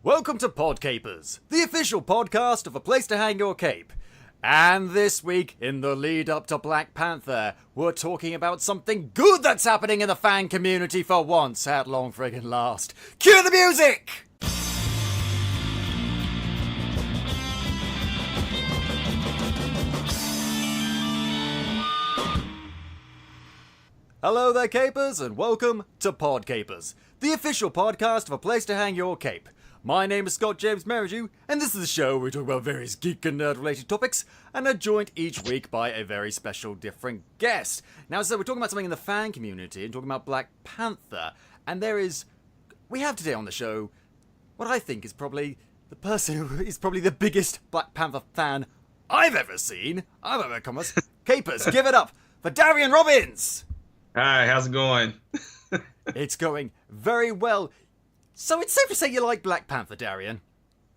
Welcome to PodCapers, the official podcast of A Place to Hang Your Cape. And this week, in the lead up to Black Panther, we're talking about something good that's happening in the fan community for once at long friggin' last. Cue the music! Hello there, Capers, and welcome to PodCapers, the official podcast of A Place to Hang Your Cape. My name is Scott James Merridew, and this is the show where we talk about various geek and nerd-related topics, and are joined each week by a very special different guest. Now, so we're talking about something in the fan community, and talking about Black Panther, and we have today on the show what I think is probably the person who is probably the biggest Black Panther fan I've ever seen. I've ever come across. Capers, give it up for Darian Robbins! Hi, how's it going? It's going very well. So it's safe to say you like Black Panther, Darian?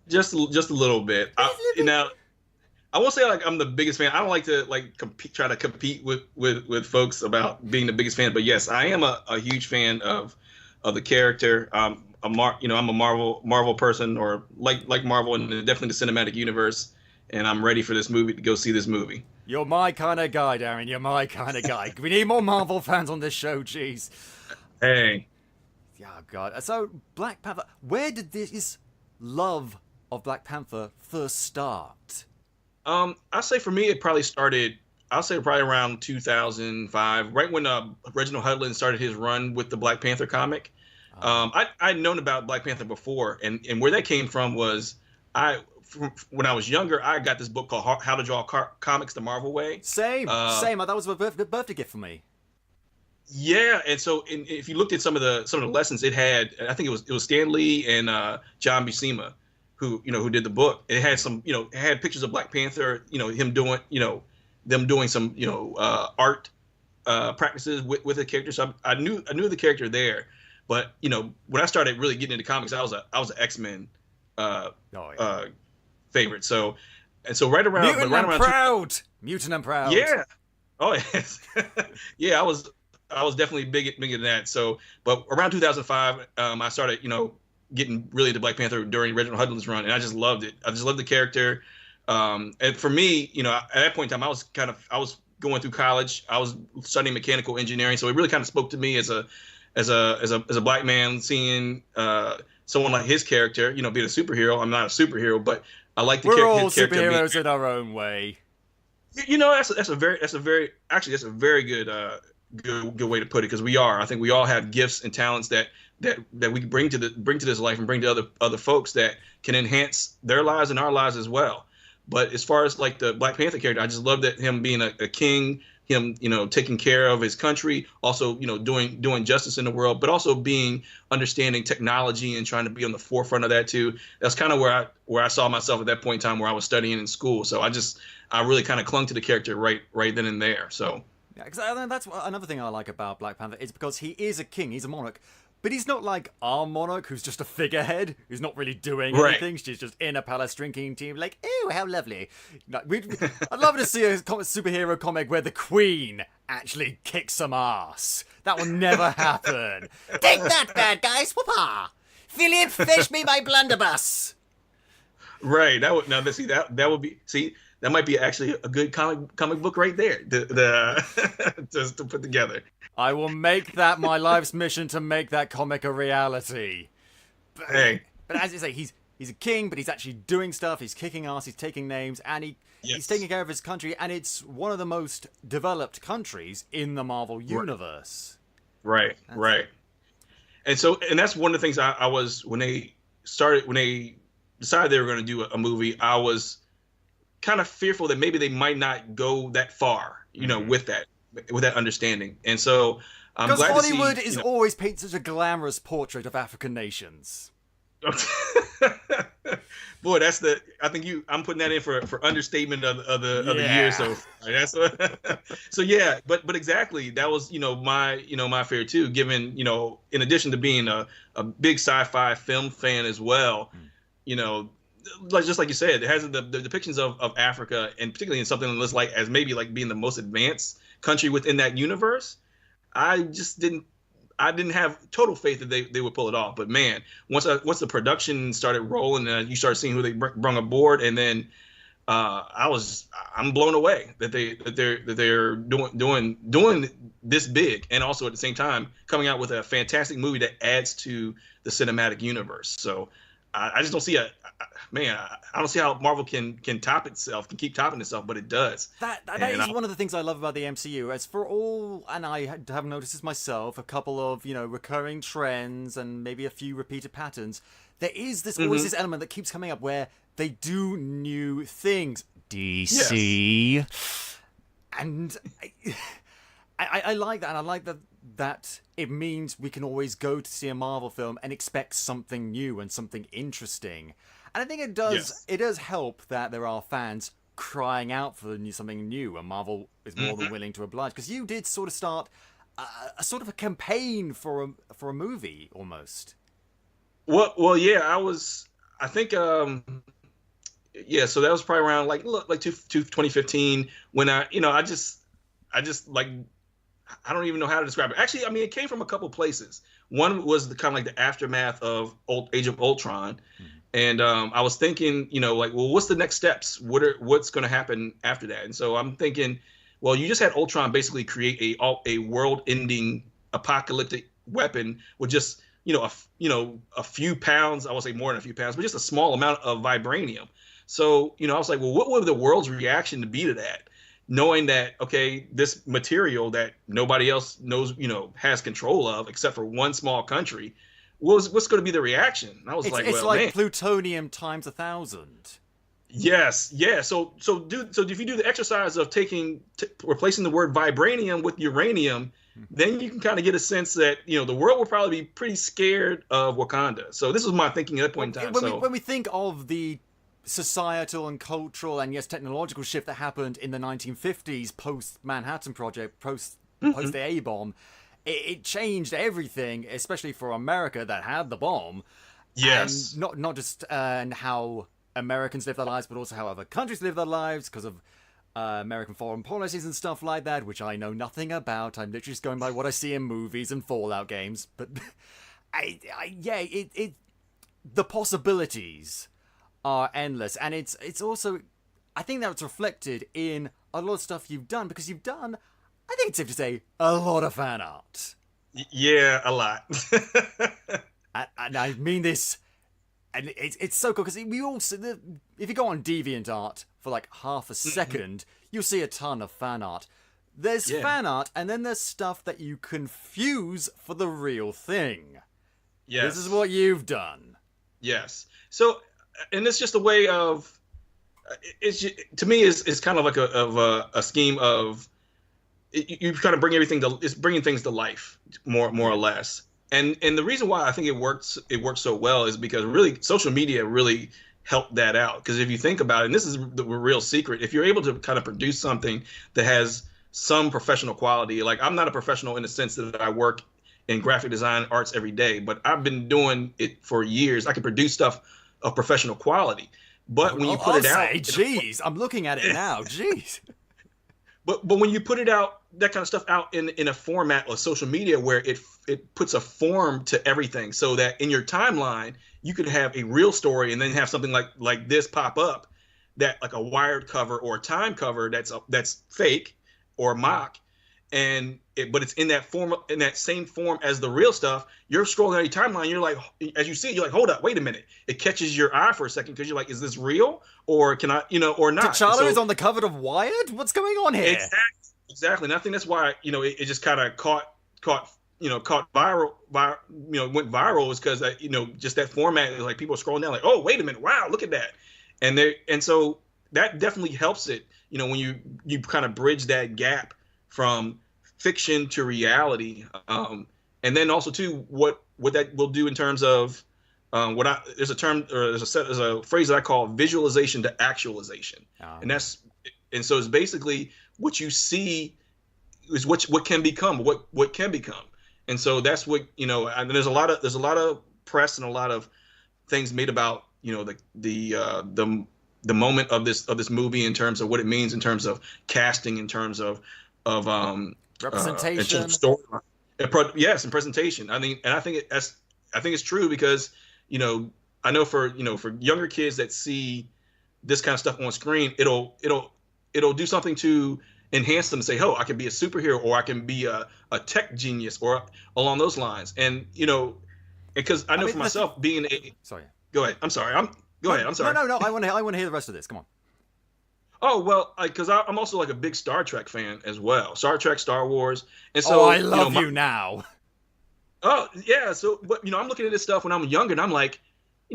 Just a little bit. I won't say like I'm the biggest fan. I don't like to try to compete with folks about being the biggest fan. But yes, I am a huge fan of the character. I'm a Marvel person, or like Marvel, and definitely the cinematic universe. And I'm ready for this movie to go see this movie. You're my kind of guy, Darian. You're my kind of guy. We need more Marvel fans on this show, jeez. Hey. Oh, God. So, Black Panther, where did this love of Black Panther first start? I say for me, it probably started, I'll say probably around 2005, right when Reginald Hudlin started his run with the Black Panther comic. I'd known about Black Panther before, and where that came from was when I was younger, I got this book called How to Draw Comics the Marvel Way. Same. That was a birthday gift for me. Yeah, and so if you looked at some of the lessons it had, I think it was Stan Lee and John Buscema who did the book. It had it had pictures of Black Panther, him doing, them doing some, art practices with the character. So I knew the character there, but when I started really getting into comics, I was an X-Men favorite. So right around Mutant and Proud. Yeah. Oh yes. Yeah, I was definitely big into that. So, but around 2005, I started, getting really into Black Panther during Reginald Hudlin's run, and I just loved it. I just loved the character. And for me, at that point in time, I was going through college. I was studying mechanical engineering, so it really kind of spoke to me as a black man seeing someone like his character, being a superhero. I'm not a superhero, but I like the character. We're all superheroes in our own way. That's a very good way to put it, because we are. I think we all have gifts and talents that we bring to this life and bring to other folks that can enhance their lives and our lives as well. But as far as like the Black Panther character, I just love that him being a king, him taking care of his country, also doing justice in the world, but also understanding technology and trying to be on the forefront of that too. That's kind of where I saw myself at that point in time, where I was studying in school. So I really kind of clung to the character right then and there. So. Yeah, because that's another thing I like about Black Panther, is because he is a king, he's a monarch, but he's not like our monarch who's just a figurehead, who's not really doing anything. She's just in a palace drinking tea, like, oh, how lovely. I'd love to see a superhero comic where the Queen actually kicks some ass. That will never happen. Take that, bad guys, whoopah! Philip, fetch me my blunderbuss. Right, that would be that might be actually a good comic book right there just to put together. I will make that my life's mission, to make that comic a reality. But as you say, he's a king, but he's actually doing stuff. He's kicking ass. He's taking names, and he's taking care of his country. And it's one of the most developed countries in the Marvel universe. Right. And that's one of the things I was when they decided they were going to do a movie. I was kind of fearful that maybe they might not go that far, with that understanding. And so I'm glad to see, Hollywood is always painting such a glamorous portrait of African nations. Boy, I think I'm putting that in for understatement of the year. So that's so yeah, but exactly, that was my fear too. Given in addition to being a big sci-fi film fan as well, just like you said, it has the depictions of Africa, and particularly in something that's maybe being the most advanced country within that universe. I just didn't I didn't have total faith that they would pull it off. But man, once the production started rolling and you started seeing who they brought aboard, and then I'm blown away that they're doing this big, and also at the same time coming out with a fantastic movie that adds to the cinematic universe. So I just don't see I don't see how Marvel can top itself, can keep topping itself, but it does. That is one of the things I love about the MCU. As for all, and I have noticed this myself, a couple of, recurring trends and maybe a few repeated patterns. There is always this element that keeps coming up where they do new things. DC. Yes. And I like that, and I like that it means we can always go to see a Marvel film and expect something new and something interesting. And I think it does help that there are fans crying out for something new, and Marvel is more than willing to oblige. Because you did sort of start a sort of a campaign for a movie almost. Well, yeah, I think, so that was probably around like 2015 when I just like, I don't even know how to describe it. Actually, I mean, it came from a couple places. One was the kind of like the aftermath of Age of Ultron. And I was thinking, like, well, what's the next steps? What's going to happen after that? And so I'm thinking, well, you just had Ultron basically create a world-ending apocalyptic weapon with just, a few pounds. I won't say more than a few pounds, but just a small amount of vibranium. So, I was like, well, what would the world's reaction to be to that? Knowing that, okay, this material that nobody else knows, has control of except for one small country. What's going to be the reaction? And I was it's like man. Plutonium times 1,000. Yes, yeah. So if you do the exercise of replacing the word vibranium with uranium, then you can kind of get a sense that the world will probably be pretty scared of Wakanda. So this was my thinking at that point in time. When we think of the societal and cultural and technological shift that happened in the 1950s post Manhattan Project, post the A-bomb. It changed everything, especially for America that had the bomb. Yes. And not just how Americans live their lives, but also how other countries live their lives because of American foreign policies and stuff like that, which I know nothing about. I'm literally just going by what I see in movies and Fallout games. But the possibilities are endless, and it's also, I think that's reflected in a lot of stuff you've done, because you've done, I think it's safe to say, a lot of fan art. Yeah, a lot. and I mean this, and it's so cool, because we also, if you go on DeviantArt for like half a second, you'll see a ton of fan art. There's fan art, and then there's stuff that you confuse for the real thing. Yes. This is what you've done. Yes. So, and it's just a way of, to me, it's kind of like a scheme of, you kind of bring it's bringing things to life, more or less. And the reason why I think it works so well is because really social media really helped that out. Because if you think about it, and this is the real secret, if you're able to kind of produce something that has some professional quality, like I'm not a professional in the sense that I work in graphic design arts every day, but I've been doing it for years. I can produce stuff of professional quality. But when you put it out, geez, I'm looking at it now. Jeez. But when you put it out, that kind of stuff out in a format of social media where it puts a form to everything, so that in your timeline you could have a real story and then have something like this pop up, that like a Wired cover or a Time cover that's fake or mock, but it's in that form, in that same form as the real stuff. You're scrolling on your timeline, you're like, as you see it, you're like, hold up, wait a minute. It catches your eye for a second because you're like, is this real, or can I, or not? T'Challa is on the cover of Wired? What's going on here? Exactly. And I think that's why, it just kind of caught viral, went viral, is because just that format, like people are scrolling down like, oh, wait a minute, wow, look at that. And so that definitely helps it, when you kind of bridge that gap from fiction to reality. And then also too, what that will do in terms of there's a phrase that I call visualization to actualization. And so it's basically what you see is what can become, what can become. And so that's what, and there's a lot of press and a lot of things made about, the moment of this movie in terms of what it means in terms of casting, in terms of representation, Yes, and presentation. I mean, and I think it's true because you know I know for younger kids that see this kind of stuff on screen, it'll do something to enhance them. Say, oh, I can be a superhero, or I can be a tech genius, or along those lines. And because I know for myself being a sorry. Go ahead. I'm sorry. Go ahead. I'm sorry. No. I want to hear the rest of this. Come on. Oh well, because I'm also like a big Star Trek fan as well. Star Trek, Star Wars, and so I love you now. Oh yeah, so but I'm looking at this stuff when I'm younger, and I'm like,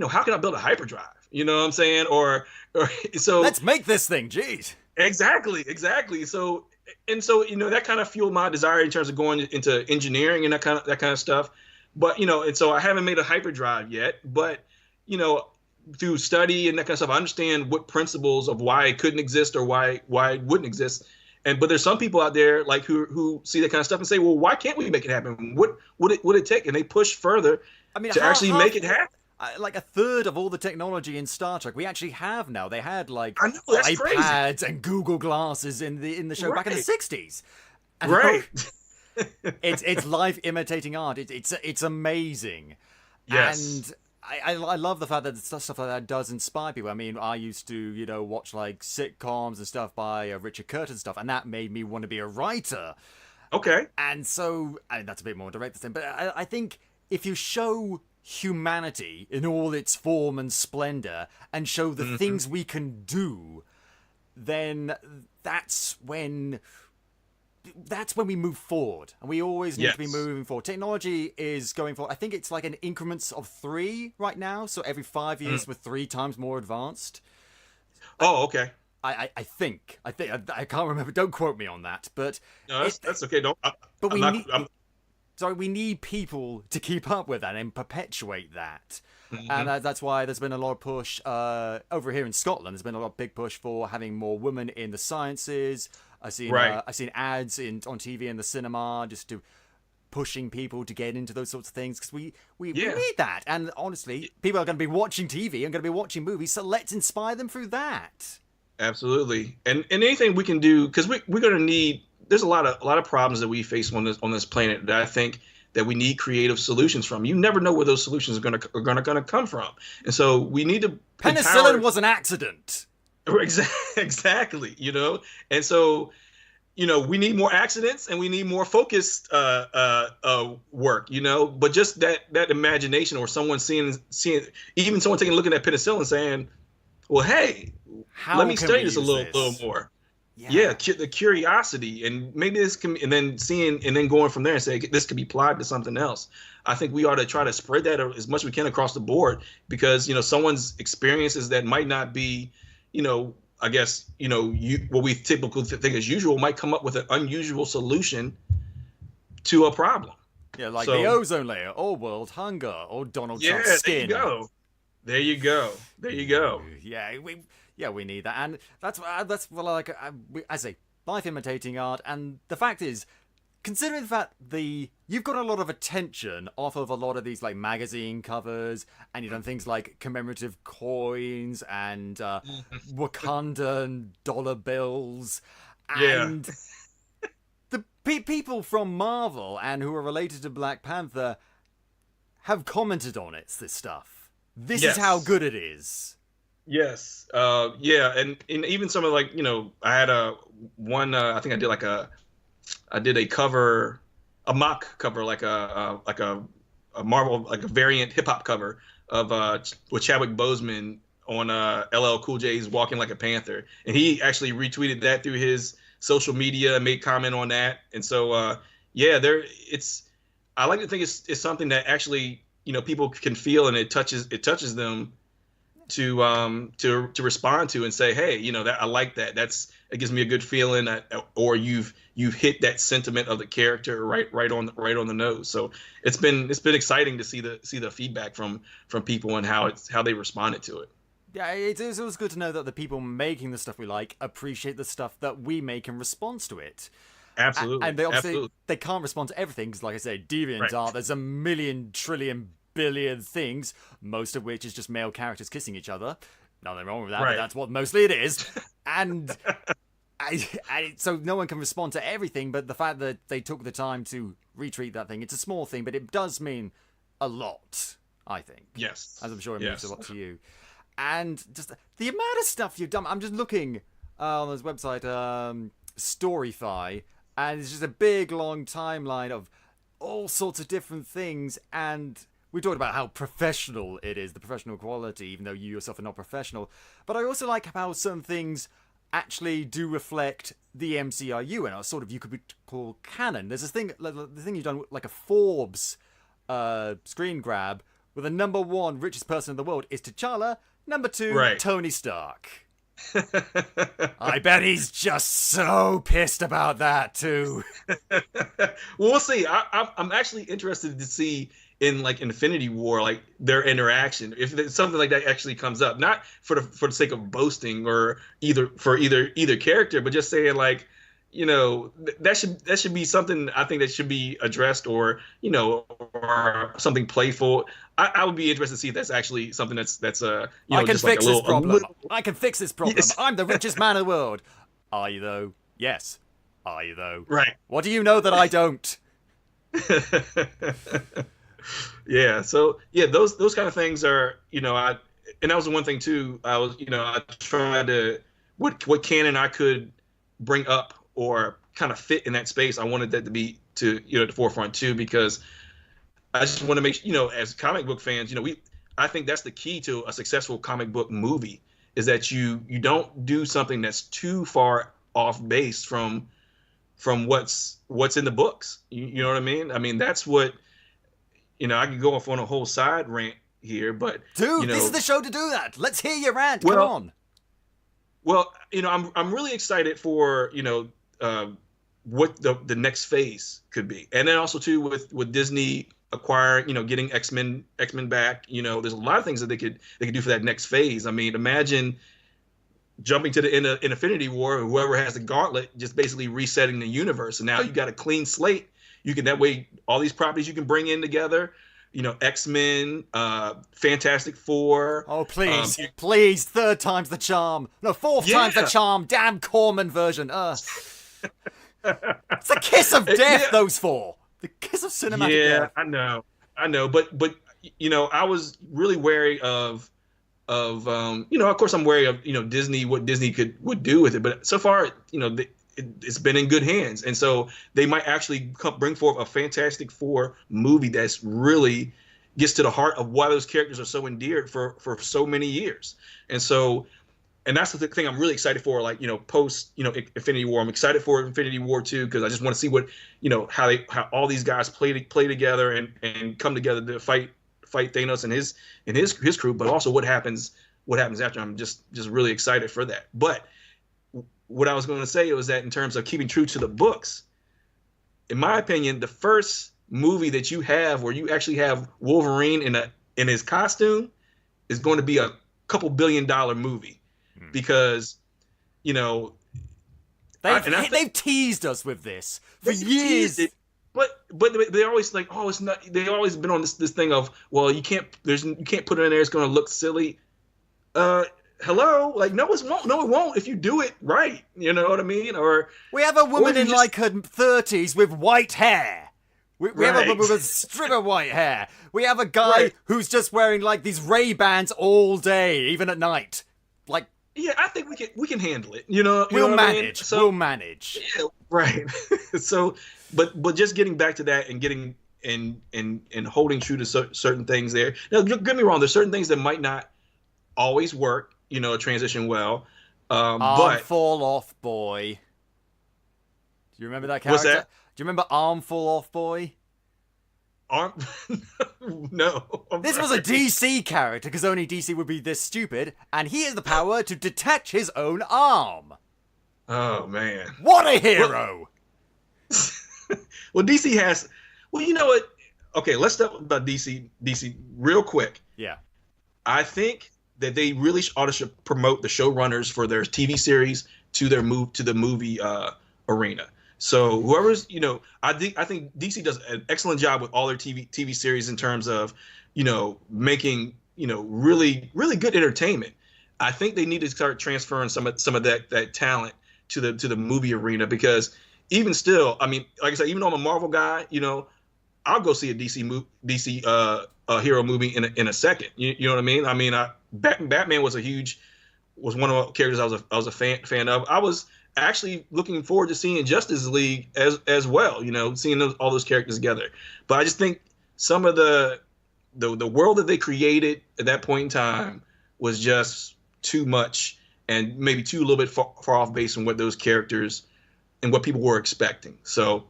how can I build a hyperdrive? You know what I'm saying? Or so let's make this thing. Jeez. Exactly. So that kind of fueled my desire in terms of going into engineering and that kind of stuff. But and so I haven't made a hyperdrive yet, but through study and that kind of stuff, I understand what principles of why it couldn't exist or why it wouldn't exist. But there's some people out there like who see that kind of stuff and say, well, why can't we make it happen? What would it take? And they push further to actually make it happen. Like a third of all the technology in Star Trek we actually have now. They had like I know, that's iPads crazy. and Google Glasses in the show back in the 60s. And right. it's life imitating art. It's amazing. Yes. And I love the fact that stuff like that does inspire people. I mean, I used to, watch like sitcoms and stuff by Richard Curtis and stuff, and that made me want to be a writer. Okay. And so, that's a bit more direct thing, but I think if you show humanity in all its form and splendor and show the things we can do, then that's when we move forward, and we always need to be moving forward. Technology is going forward. I think it's like in increments of 3 right now, so every 5 years we're 3 times more advanced. Oh, okay. I think I can't remember. Don't quote me on that, but no, that's okay. we need people to keep up with that and perpetuate that. And that's why there's been a lot of push over here in Scotland. There's been a big push for having more women in the sciences. I've seen ads on TV in the cinema just to pushing people to get into those sorts of things, because we need that. And honestly, people are going to be watching TV and going to be watching movies, so let's inspire them through that. Absolutely. And anything we can do, because we're going to need. There's a lot of problems that we face on this planet that I think that we need creative solutions from. You never know where those solutions are going to come from, and so we need to. Penicillin was an accident. Exactly. And so, we need more accidents and we need more focused work. But just that imagination, or someone seeing even someone taking a look at that penicillin and saying, well, hey, let me study this a little more. Yeah, the curiosity, and maybe this can, and then going from there and say this could be applied to something else. I think we ought to try to spread that as much as we can across the board, because someone's experiences that might not be, I guess what we typically think is usual might come up with an unusual solution to a problem. Yeah, like the ozone layer, or world hunger, or Donald Trump's skin. There you go. Yeah, we need that, and that's like I say, life imitating art. And the fact is, considering the fact you've got a lot of attention off of a lot of these like magazine covers, and you've done things like commemorative coins and Wakandan dollar bills, and the people from Marvel and who are related to Black Panther have commented on this stuff. This is how good it is. Yes. And even some of I had I think I did a cover, a mock cover, like a Marvel, like a variant hip hop cover of with Chadwick Boseman on LL Cool J's Walking Like a Panther. And he actually retweeted that through his social media and made comment on that. And so, I like to think it's something that actually, people can feel, and it touches them to respond to and say, hey, that I like that. It gives me a good feeling or you've hit that sentiment of the character right on the nose. So it's been exciting to see the feedback from people and how they responded to it. Yeah, it's always good to know that the people making the stuff we like appreciate the stuff that we make in response to it. Absolutely. And they can't respond to everything, because like I said, deviant art, there's a million trillion billion things, most of which is just male characters kissing each other. Nothing wrong with that, but that's what mostly it is. And So no one can respond to everything, but the fact that they took the time to retweet that thing, it's a small thing, but it does mean a lot, I think. Yes. As I'm sure it means a lot to you. And just the amount of stuff you've done. I'm just looking on this website, Storyfy, and it's just a big, long timeline of all sorts of different things. And we talked about how professional it is, the professional quality, even though you yourself are not professional. But I also like how some things actually do reflect the MCIU, and sort of you could call canon. There's this thing, the thing you've done, like a Forbes screen grab, where the number 1 richest person in the world is T'Challa, number 2 Tony Stark. I bet he's just so pissed about that too. Well, we'll see. I'm actually interested to see in like Infinity War, like their interaction, if something like that actually comes up, not for the sake of boasting or either character, but just saying like, you know, that should be something I think that should be addressed, or you know, or something playful. I would be interested to see if that's actually something that's you know, I can just fix like this problem. little... I can fix this problem. Yes. I'm the richest man in the world. Are you though? Yes. Are you though? Right. What do you know that I don't? Yeah. So yeah, those kind of things are, you know, and that was the one thing too. I tried to what canon I could bring up or kind of fit in that space. I wanted that to be at the forefront too, because I just want to make, you know, as comic book fans, you know, I think that's the key to a successful comic book movie, is that you don't do something that's too far off base from what's in the books. You know what I mean? I mean, that's what, you know, I could go off on a whole side rant here, but dude, you know, this is the show to do that. Let's hear your rant. Come on. Well, you know, I'm really excited for, you know, what the next phase could be, and then also too with Disney acquiring, you know, getting X-Men back. You know, there's a lot of things that they could do for that next phase. I mean, imagine jumping to the end of Infinity War, whoever has the gauntlet, just basically resetting the universe, and now you got a clean slate. You can, that way, all these properties you can bring in together. You know, X-Men, Fantastic Four. Oh, please, please, 3rd time's the charm. No, 4th time's the charm. Damn Corman version. It's the kiss of death, those 4. The kiss of cinematic death. Yeah, I know. But you know, I was really wary of you know, of course I'm wary of, you know, Disney, what Disney would do with it. But so far, you know, it's been in good hands, and so they might actually bring forth a Fantastic Four movie that's really gets to the heart of why those characters are so endeared for so many years. And so, and that's the thing I'm really excited for. Like, you know, post, you know, Infinity War, I'm excited for Infinity War 2, because I just want to see what, you know, how all these guys play together and come together to fight Thanos and his crew, but also what happens after. I'm just really excited for that. But what I was going to say was that in terms of keeping true to the books, in my opinion, the first movie that you have where you actually have Wolverine in his costume is going to be a couple $1 billion movie, because, you know, they've teased us with this for years. But they're always like, oh, it's not. They always been on this thing of, well, you can't put it in there. It's going to look silly. Hello, like no, it won't if you do it right. You know what I mean? Or we have a woman in like her 30s with white hair. We have a woman with stripper white hair. We have a guy who's just wearing like these Ray-Bans all day, even at night. Like, yeah, I think we can handle it. You know, we'll manage. I mean? So, we'll manage. Yeah, right. So, but just getting back to that and getting and holding true to certain things there. Now, don't get me wrong. There's certain things that might not always work, you know, transition well. But Fall Off Boy. Do you remember that character? What's that? Do you remember Arm Fall Off Boy? No. This was a DC character, because only DC would be this stupid, and he has the power to detach his own arm. Oh man! What a hero! Well, DC has. Well, you know what? Okay, let's talk about DC real quick. Yeah. I think that they really ought to promote the showrunners for their TV series to the movie arena. So whoever's, you know, I think DC does an excellent job with all their TV series in terms of, you know, making, you know, really, really good entertainment. I think they need to start transferring some of that talent to the movie arena, because even still, I mean, like I said, even though I'm a Marvel guy, I'll go see a DC hero movie in a second. You know what I mean? I mean, Batman was one of the characters I was a fan of. I was actually looking forward to seeing Justice League as well. Seeing all those characters together. But I just think some of the world that they created at that point in time was just too much, and maybe a little bit far off based on what those characters and what people were expecting. So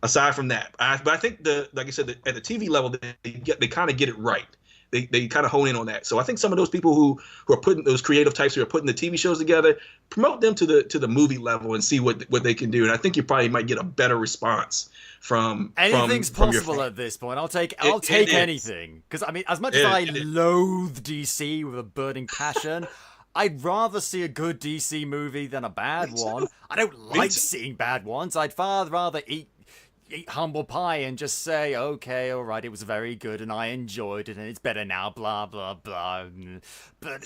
aside from that, but I think like I said, at the TV level, they kind of get it right. They kind of hone in on that. So I think some of those people who are putting those creative types who are putting the TV shows together, promote them to the movie level and see what they can do. And I think you probably might get a better response from anything's from possible at this point. I'll take anything, because I mean, as much as I loathe DC with a burning passion, I'd rather see a good DC movie than a bad one. I don't like seeing bad ones. I'd far rather eat humble pie and just say, okay, all right, it was very good and I enjoyed it and it's better now, blah blah blah. But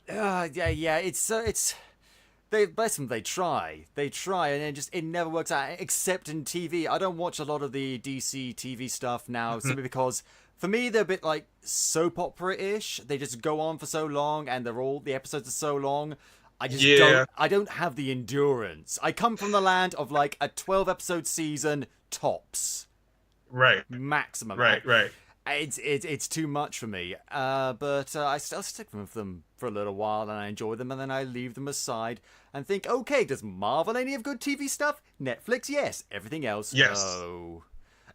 it's they bless them. They try, and it never works out. Except in TV, I don't watch a lot of the DC TV stuff now, simply because for me they're a bit like soap opera-ish. They just go on for so long, and the episodes are so long. I don't have the endurance. I come from the land of like a 12-episode season tops. Right. Maximum. Right. It's too much for me. But I still stick with them for a little while, and I enjoy them, and then I leave them aside and think, okay, does Marvel any of good TV stuff? Netflix, yes. Everything else, no.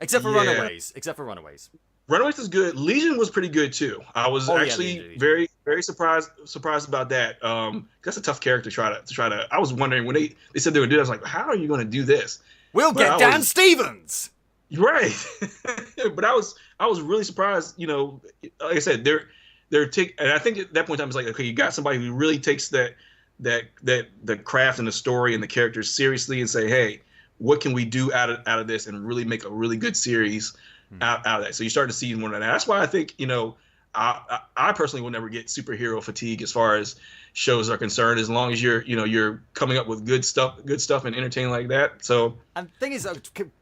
Except for Runaways. Runaways is good. Legion was pretty good too. I was actually very, very surprised about that. That's a tough character to try to. I was wondering when they said they would do it. I was like, how are you going to do this? We'll get Dan Stevens. Right. But I was really surprised. Like I said, and I think at that point in time it's like, okay, you got somebody who really takes that the craft and the story and the characters seriously and say, hey, what can we do out of this and really make a really good series out of that. So you start to see one of that. That's why I think, I personally will never get superhero fatigue as far as shows are concerned, as long as you're coming up with good stuff and entertaining like that. So, and the thing is,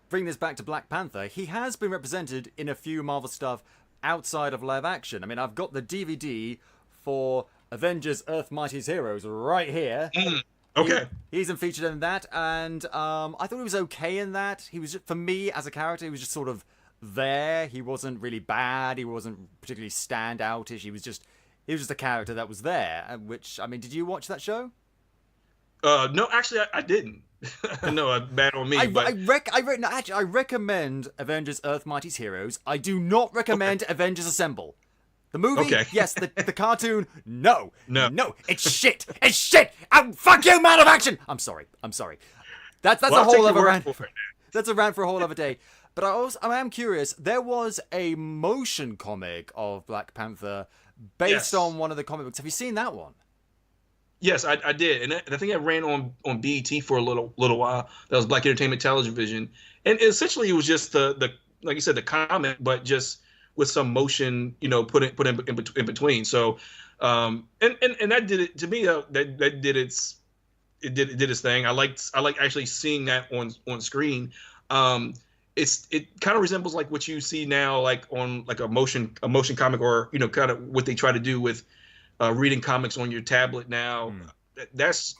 bring this back to Black Panther, he has been represented in a few Marvel stuff outside of live action. I mean, I've got the DVD for Avengers Earth Mightiest Heroes right here. Okay. He's been featured in that, and I thought he was okay in that. He was, for me as a character, he was just sort of there. He wasn't really bad. He wasn't particularly standoutish. He was just a character that was there. Which, I mean, did you watch that show? No, actually, I didn't. No, bad on me. I recommend Avengers Earth Mightiest Heroes. I do not recommend Avengers Assemble. The movie, yes. The cartoon, no. It's shit. It's shit. Fuck you, Man of Action. I'm sorry. That's a whole other rant. That's a rant for a whole other day. But I am curious. There was a motion comic of Black Panther based on one of the comic books. Have you seen that one? Yes, I did, and I think I ran on BET for a little while. That was Black Entertainment Television, and essentially it was just the like you said, the comic, but just with some motion, put in between. So, and that did it to me. That did its thing. I like actually seeing that on screen. It kind of resembles like what you see now, like on like a motion comic, or kind of what they try to do with reading comics on your tablet now. That's,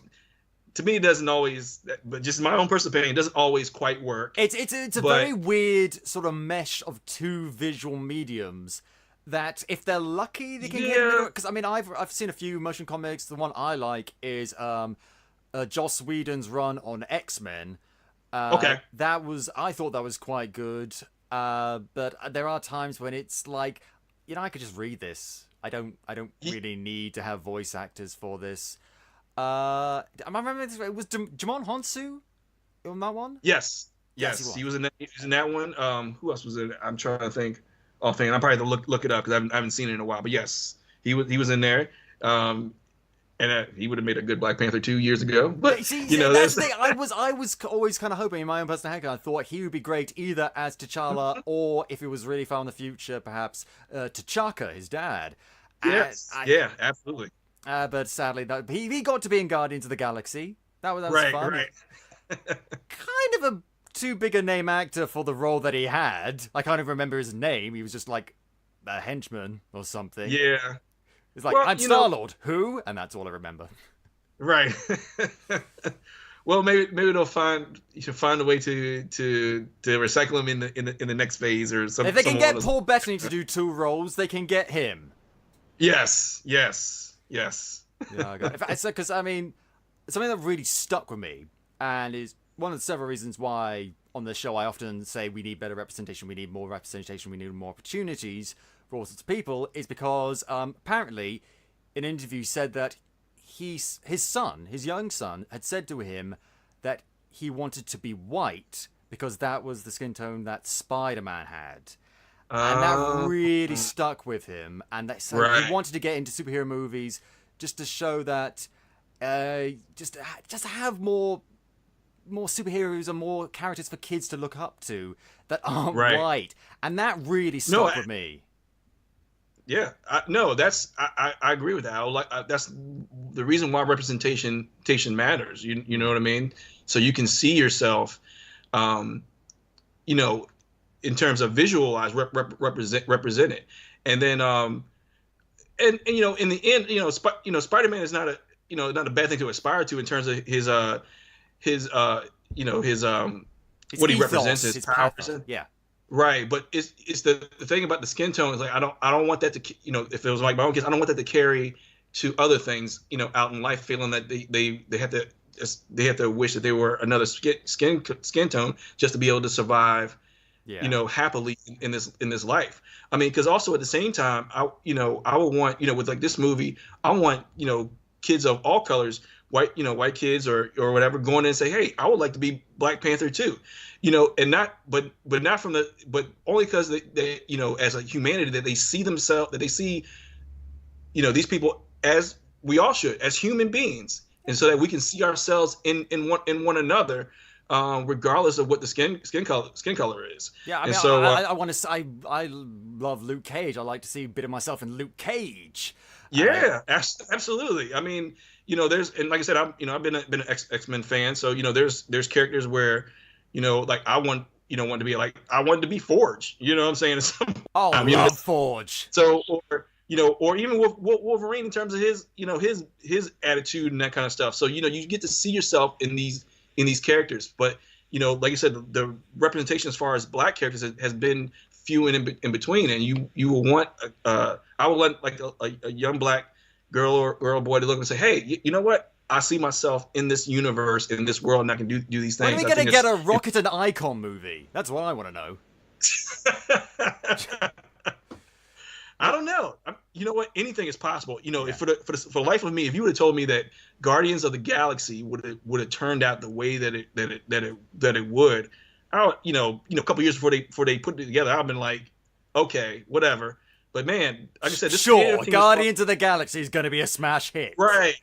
to me, it doesn't always, but just my own personal opinion, it doesn't always quite work. It's a very weird sort of mesh of two visual mediums that, if they're lucky, they can get. Because I mean, I've seen a few motion comics. The one I like is Joss Whedon's run on X-Men. I thought that was quite good. But there are times when it's like, I could just read this. I don't really need to have voice actors for this. I remember it was Jimon Honsu on that one. Yes, he was in that one. Who else was in it? I'm trying to think. I'm probably have to look it up because I haven't seen it in a while. But yes, he was in there. And he would have made a good Black Panther 2 years ago. But that's the thing. I was always kind of hoping in my own personal head. I thought he would be great either as T'Challa or, if it was really far in the future, perhaps T'Chaka, his dad. Yes, absolutely. But sadly, he got to be in Guardians of the Galaxy. That was Right, fun. right. Kind of a too big a name actor for the role that he had. I can't even remember his name. He was just like a henchman or something. Yeah. It's like, Well, I'm Star-Lord. Who? And that's all I remember. Right. Well, maybe they'll find a way to recycle him in the next phase or something. If they can get Paul Bettany to do 2 roles, they can get him. Yes. Yeah. Because I mean, something that really stuck with me, and is one of the several reasons why on the show I often say we need better representation, we need more representation, we need more opportunities for all sorts of people, is because apparently in an interview said that his young son, had said to him that he wanted to be white because that was the skin tone that Spider-Man had. And that really stuck with him. And that, so he wanted to get into superhero movies just to show that just to have more superheroes and more characters for kids to look up to that aren't white. And that really stuck with me. Yeah, I agree with that. That's the reason why representation matters. You know what I mean? So you can see yourself, in terms of visualize, represent it, and then and in the end, Spider-Man is not a bad thing to aspire to in terms of his what he represents, his powers. Yeah. Right, but it's the thing about the skin tone is like I don't want that to if it was like my own kids, I don't want that to carry to other things out in life, feeling that they have to wish that they were another skin tone just to be able to survive, happily in this life. I mean, because also at the same time, I would want with like this movie, I want kids of all colors, white kids or whatever, going in and say, hey, I would like to be Black Panther too. And not, but not from but only because they, as a humanity, that they see themselves, that they see, these people as we all should, as human beings, and so that we can see ourselves in one another, regardless of what the skin color is. Yeah, I mean, so I want to say I love Luke Cage. I like to see a bit of myself in Luke Cage. Yeah, absolutely. I mean, there's, and like I said, I've been an X-Men fan, so there's characters where. Like I want to be like, I wanted to be Forge. You know what I'm saying? Oh, I love Forge. So, or even with Wolverine in terms of his attitude and that kind of stuff. So, you get to see yourself in these characters. But, like I said, the representation as far as Black characters has been few and in between. And you will want, I would want like a young Black girl or boy to look and say, hey, you know what? I see myself in this universe, in this world, and I can do these things. When are we going to get a Rocket and Icon movie? That's what I want to know. I don't know. You know what? Anything is possible. For the life of me, if you would have told me that Guardians of the Galaxy would have turned out the way that it would, a couple years before they put it together, I've been like, okay, whatever. But man, like I said, this Guardians of the Galaxy is going to be a smash hit. Right.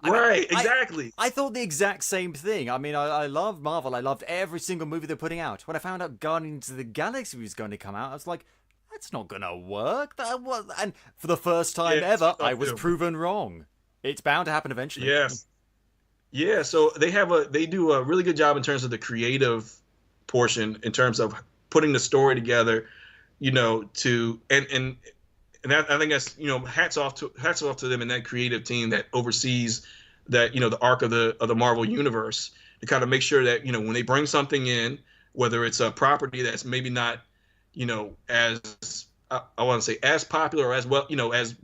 Exactly. I thought the exact same thing. I mean, I love Marvel. I loved every single movie they're putting out. When I found out Guardians of the Galaxy was going to come out, I was like, that's not going to work. And for the first time ever, I was proven wrong. It's bound to happen eventually. Yes. Yeah, so they do a really good job in terms of the creative portion, in terms of putting the story together, I think that's hats off to them and that creative team that oversees that the arc of the Marvel universe, to kind of make sure that when they bring something in, whether it's a property that's maybe not as I want to say as popular or as well as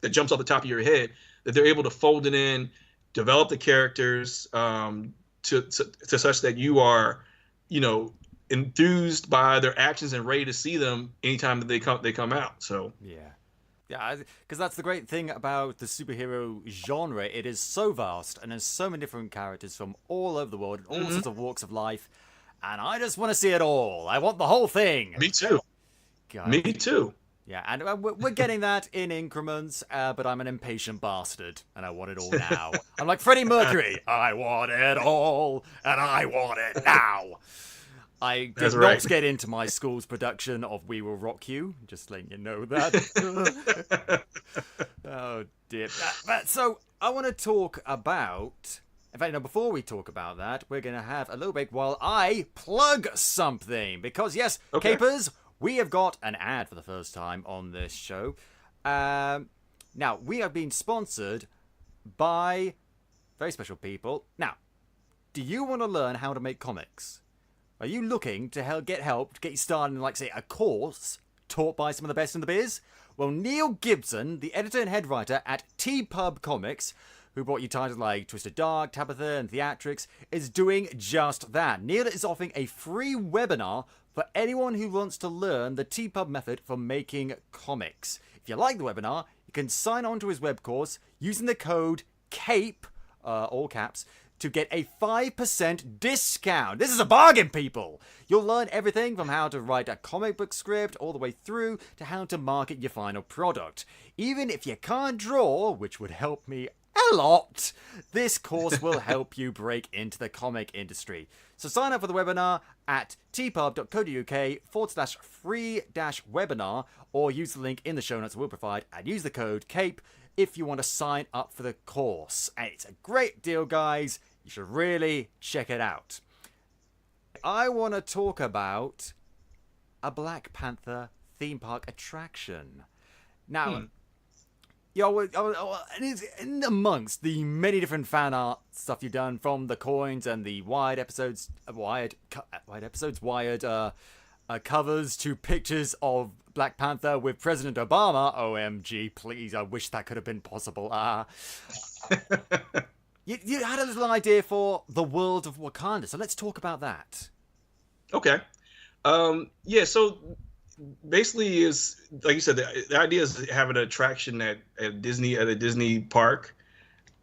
that jumps off the top of your head, that they're able to fold it in, develop the characters to such that you are enthused by their actions and ready to see them anytime that they come out. So yeah, because that's the great thing about the superhero genre. It is so vast, and there's so many different characters from all over the world, and all sorts of walks of life, and I just want to see it all. I want the whole thing. Me too. God. Me too. Yeah, and we're getting that in increments, but I'm an impatient bastard, and I want it all now. I'm like Freddie Mercury. I want it all, and I want it now. I did not get into my school's production of We Will Rock You, just letting you know that. Oh dear. So I want to talk about. In fact, no, before we talk about that, we're going to have a little break while I plug something. Because, yes, Okay. Capers, we have got an ad for the first time on this show. Now, we have been sponsored by very special people. Now, do you want to learn how to make comics? Are you looking to get help to get you started in, like, say, a course taught by some of the best in the biz? Well, Neil Gibson, the editor and head writer at T-Pub Comics, who brought you titles like Twisted Dark, Tabitha, and Theatrics, is doing just that. Neil is offering a free webinar for anyone who wants to learn the T-Pub method for making comics. If you like the webinar, you can sign on to his web course using the code CAPE, all caps, to get a 5% discount. This is a bargain, people! You'll learn everything from how to write a comic book script all the way through to how to market your final product. Even if you can't draw, which would help me a lot, this course will help you break into the comic industry. So sign up for the webinar at tpub.co.uk/free-webinar or use the link in the show notes we'll provide and use the code CAPE if you want to sign up for the course. And it's a great deal, guys. You should really check it out. I want to talk about a Black Panther theme park attraction. Now, in amongst the many different fan art stuff you've done, from the coins and the wired covers to pictures of Black Panther with President Obama. OMG, please, I wish that could have been possible. You had a little idea for the world of Wakanda, so let's talk about that. Okay. So basically, is like you said, the idea is have an attraction at a Disney park,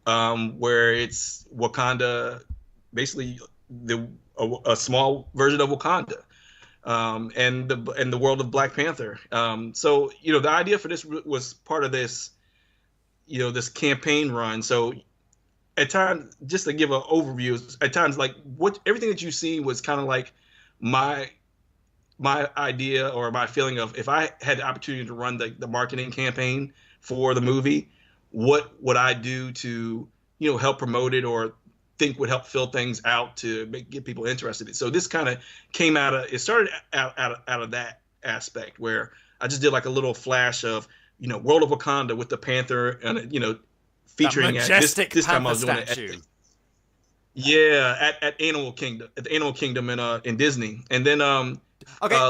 where it's Wakanda, basically a small version of Wakanda, and the world of Black Panther. So the idea for this was part of this, this campaign run. So at times, just to give an overview, at times like everything that you see was kind of like my idea or my feeling of, if I had the opportunity to run the marketing campaign for the movie, what would I do to, help promote it or think would help fill things out to get people interested in it. So this kind of started out of that aspect where I just did like a little flash of, World of Wakanda with the Panther and, featuring that majestic this time I was doing statue. At Animal Kingdom, in Disney. And then, okay,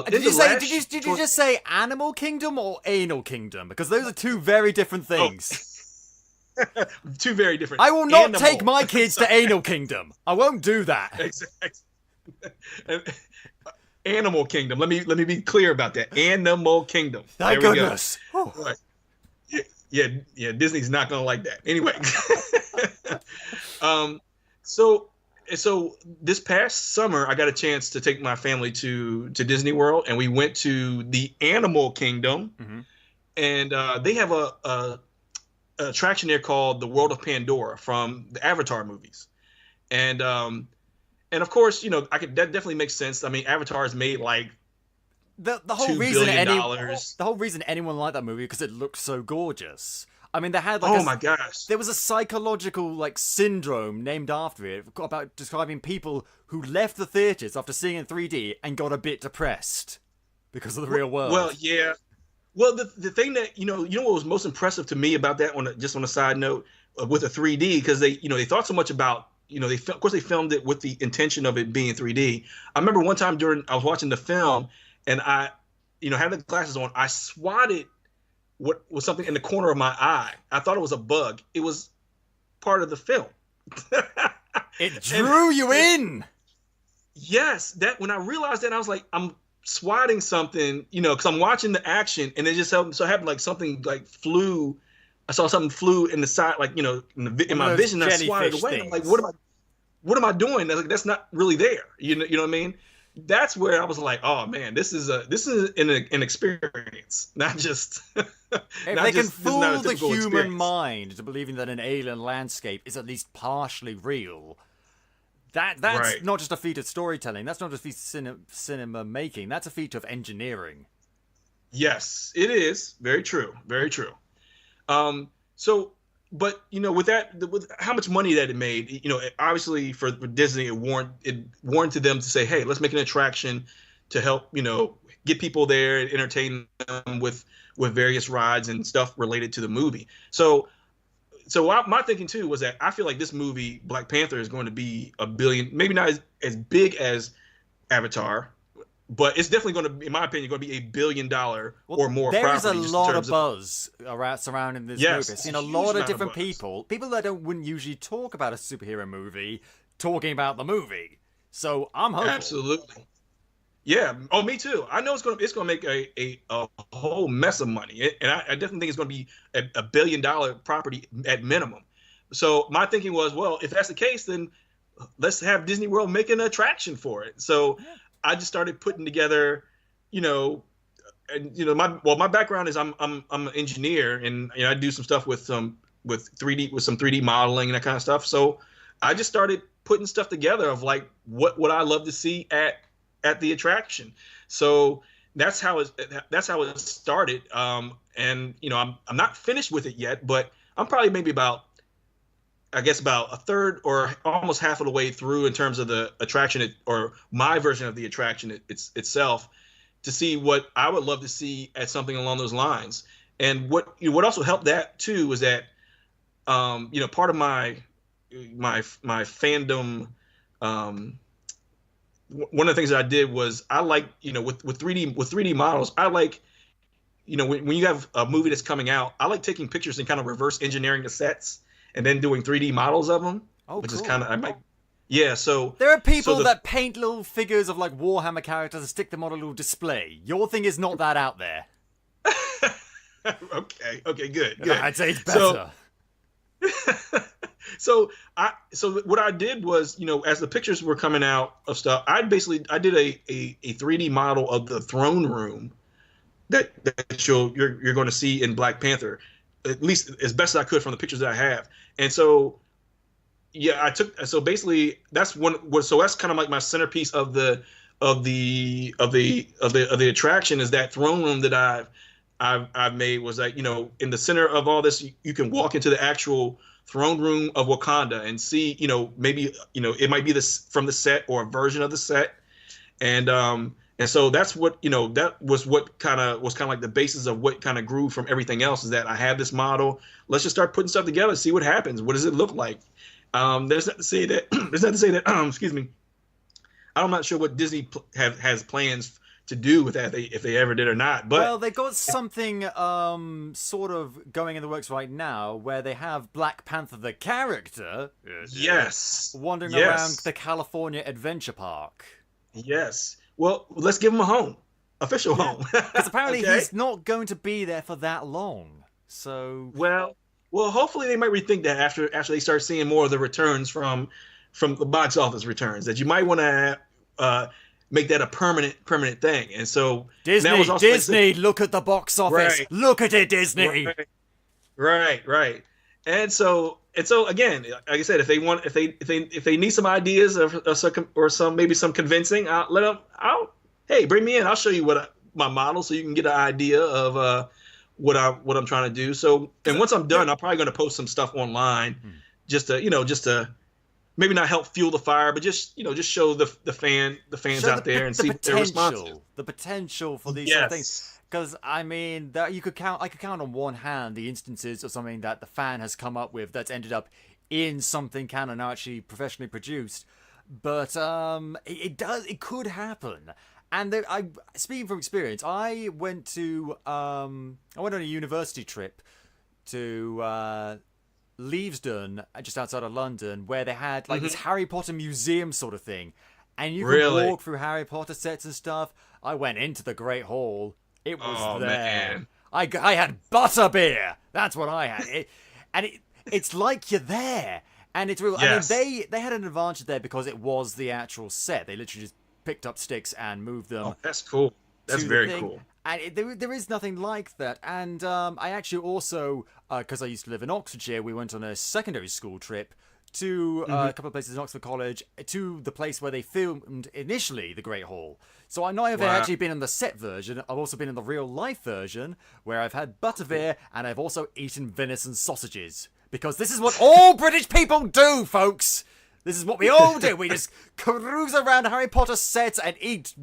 did you just say Animal Kingdom or Anal Kingdom? Because those are two very different things. Two very different. I will not take my kids to Anal Kingdom. I won't do that. Exactly. Animal Kingdom. Let me be clear about that. Animal Kingdom. Thank goodness. Right. Yeah. Disney's not gonna like that. Anyway. So this past summer, I got a chance to take my family to Disney World, and we went to the Animal Kingdom, and they have a attraction there called the World of Pandora from the Avatar movies, and of course, that definitely makes sense. I mean, Avatar has made like the whole $2 reason billion. the whole reason anyone liked that movie because it looked so gorgeous. I mean, they had like my gosh. There was a psychological syndrome named after it about describing people who left the theaters after seeing it in 3D and got a bit depressed because of the real world. Well, yeah. Well, the thing that what was most impressive to me about that, on a side note, with a 3D, because they thought so much about of course they filmed it with the intention of it being 3D. I remember one time I was watching the film and I had the glasses on. I swatted what was something in the corner of my eye. I thought it was a bug. It was part of the film. It drew you in. Yes, that when I realized that, I was like, I'm swatting something, because I'm watching the action, and it just so happened like something like flew. I saw something flew in the side, in my vision. I swatted away. I'm like, what am I doing? That's not really there. You know what I mean? That's where I was like, oh man, this is an experience, not just. If they can fool the human mind into believing that an alien landscape is at least partially real, that's right. Not just a feat of storytelling. That's not just a feat of cinema making. That's a feat of engineering. Yes, it is. Very true. Very true. So, but with with how much money that it made, obviously for Disney, it warranted them to say, hey, let's make an attraction to help, get people there and entertain them with various rides and stuff related to the movie. So my thinking too was that I feel like this movie Black Panther is going to be a billion, maybe not as big as Avatar, but it's definitely going to, in my opinion, going to be $1 billion or more. There is a property, lot of buzz around surrounding this Yes, movie. I've it's seen a a huge lot of amount of different buzz. people that wouldn't usually talk about a superhero movie, talking about the movie. So I'm hopeful. Absolutely. Yeah. Oh, me too. I know it's gonna make a whole mess of money, and I definitely think it's gonna be a $1 billion property at minimum. So my thinking was, well, if that's the case, then let's have Disney World make an attraction for it. So I just started putting together, you know, and my background is I'm an engineer, and I do some stuff with some 3D modeling and that kind of stuff. So I just started putting stuff together of like what would I love to see at the attraction. So that's how it started. And I'm not finished with it yet, but I'm probably maybe about a third or almost half of the way through in terms of the attraction or my version of the attraction itself, to see what I would love to see at something along those lines. And what also helped that too was that part of my fandom, one of the things that I did was I like, with 3D models, I like, when you have a movie that's coming out, I like taking pictures and kind of reverse engineering the sets and then doing 3D models of them, which cool. is kind of, yeah. So there are people that paint little figures of like Warhammer characters and stick them on a little display. Your thing is not that out there. Okay, good. I'd say it's better. So what I did was, as the pictures were coming out of stuff, I did a 3D model of the throne room that you're going to see in Black Panther, at least as best as I could from the pictures that I have. And so, yeah, basically that's that's kind of like my centerpiece of the attraction, is that throne room that I've made. Was like, in the center of all this, you can walk into the actual throne room of Wakanda and see, maybe, it might be this from the set or a version of the set. And so that's what, that was what kind of like the basis of what kind of grew from everything else, is that I have this model. Let's just start putting stuff together, see what happens. What does it look like? There's not to say that, excuse me, I'm not sure what Disney has plans to do with that, if they ever did or not. But well, they got something sort of going in the works right now, where they have Black Panther the character, wandering around the California Adventure Park. Yes. Well, let's give him a home, official home. Because apparently he's not going to be there for that long. So well, hopefully they might rethink that after they start seeing more of the returns from the box office returns. That you might want to make that a permanent thing. And so Disney, look at the box office. Right. Look at it, Disney. Right. And so again, like I said, if they need some ideas or maybe some convincing, hey, bring me in. I'll show you my model, so you can get an idea of what I'm trying to do. So, and once I'm done, I'm probably going to post some stuff online, just to maybe not help fuel the fire, but just show the fans out there and see what their response is. The potential for these sort of things. Because I mean, I could count on one hand the instances of something that the fan has come up with that's ended up in something canon, now actually professionally produced. But it could happen. And speaking from experience, I went on a university trip to Leavesden, just outside of London, where they had like this Harry Potter museum sort of thing, and you could walk through Harry Potter sets and stuff. I went into the Great Hall. It was there. Man. I had butterbeer. That's what I had. It's like you're there, and it's real. Yes. I mean, they had an advantage there because it was the actual set. They literally just picked up sticks and moved them. Oh, that's cool. That's very cool. And there is nothing like that. And I actually also, because I used to live in Oxfordshire, we went on a secondary school trip to a couple of places in Oxford College, to the place where they filmed initially The Great Hall. So I know I've actually been in the set version. I've also been in the real life version, where I've had butterbeer, and I've also eaten venison sausages. Because this is what all British people do, folks! This is what we all do. We just cruise around Harry Potter sets and eat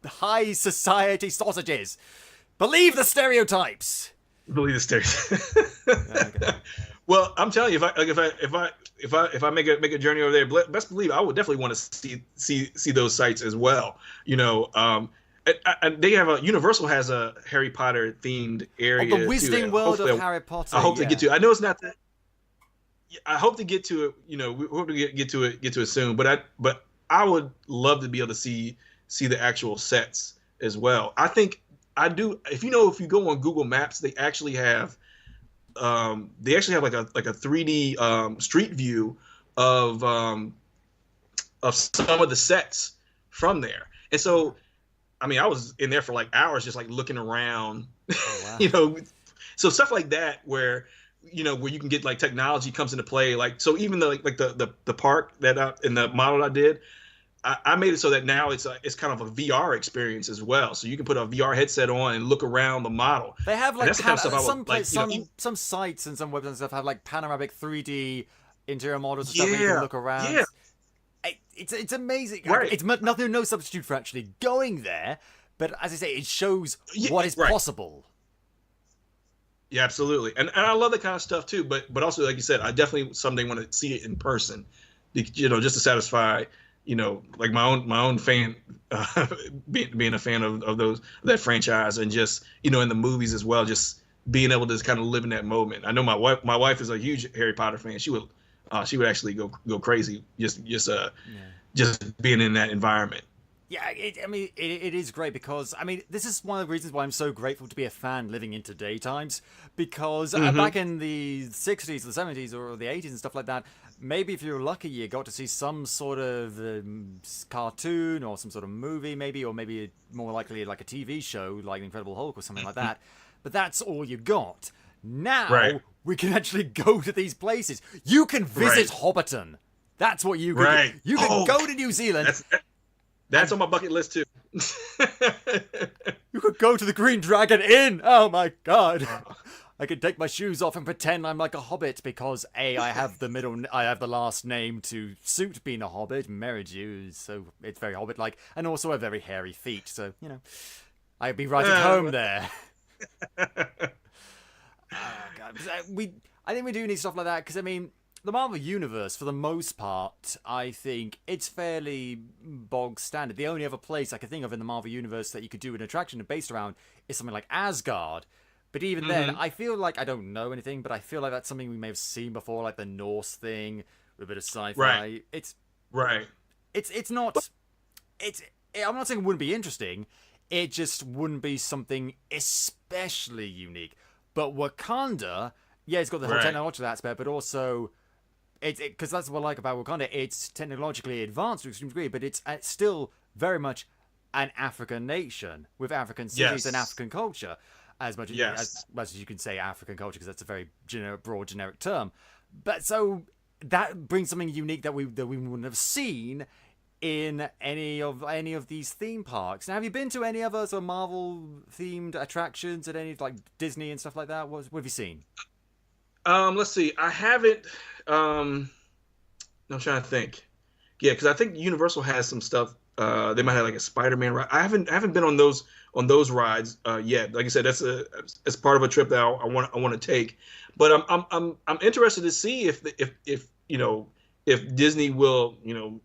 high society sausages. Believe the stereotypes. Believe the stereotypes. Okay. Well, I'm telling you, if I make a journey over there, best believe I would definitely want to see those sites as well. You know, and they have Universal has a Harry Potter themed area. The Wizarding World of Harry Potter. I hope they get to. I know it's not that. I hope to get to it. You know, we hope to get to it soon. But I would love to be able to see the actual sets as well. I think I do. If you go on Google Maps, they actually have like a 3D street view of some of the sets from there. And so, I mean, I was in there for like hours just like looking around. Oh, wow. You know, so stuff like that where you can get like technology comes into play. Like, so even the park that in the model I did, I made it so that now it's kind of a VR experience as well. So you can put a VR headset on and look around the model. They have like some sites and some websites and stuff have like panoramic 3D interior models and stuff where you can look around. Yeah. It's amazing. Right. It's no substitute for actually going there, but as I say, it shows what is possible. Yeah, absolutely, and I love that kind of stuff too. But also, like you said, I definitely someday want to see it in person, just to satisfy, like my own fan, being a fan of that franchise, and just in the movies as well, just being able to just kind of live in that moment. I know my wife is a huge Harry Potter fan. She would actually go crazy just being in that environment. Yeah, it is great because, this is one of the reasons why I'm so grateful to be a fan living in today times, because back in the 60s, the 70s, or the 80s and stuff like that, maybe if you were lucky, you got to see some sort of cartoon or some sort of movie, or maybe more likely like a TV show like Incredible Hulk or something like that, but that's all you got. Now, we can actually go to these places. You can visit Hobbiton. That's what you can do. You can go to New Zealand. That's on my bucket list too. You could go to the Green Dragon Inn. Oh my god! I could take my shoes off and pretend I'm like a hobbit because I have the last name to suit being a hobbit. Merridew, so it's very hobbit-like, and also a very hairy feet. So I'd be right at home there. God. I think we do need stuff like that because the Marvel Universe, for the most part, I think it's fairly bog standard. The only other place I can think of in the Marvel Universe that you could do an attraction based around is something like Asgard. But even then, I feel like I don't know anything, but I feel like that's something we may have seen before, like the Norse thing with a bit of sci-fi. Right. It's not. I'm not saying it wouldn't be interesting. It just wouldn't be something especially unique. But Wakanda, it's got the whole technological aspect, but also. Because that's what I like about Wakanda. It's technologically advanced to an extreme degree, but it's still very much an African nation with African cities and African culture. As much as you can say African culture, because that's a very broad generic term. But so that brings something unique that we wouldn't have seen in any of these theme parks. Now, have you been to any other sort of Marvel themed attractions at any like Disney and stuff like that? What have you seen? Let's see. I haven't. I'm trying to think. Yeah, because I think Universal has some stuff. They might have like a Spider-Man ride. I haven't been on those rides yet. Like I said, that's part of a trip that I want to take. But I'm interested to see if Disney will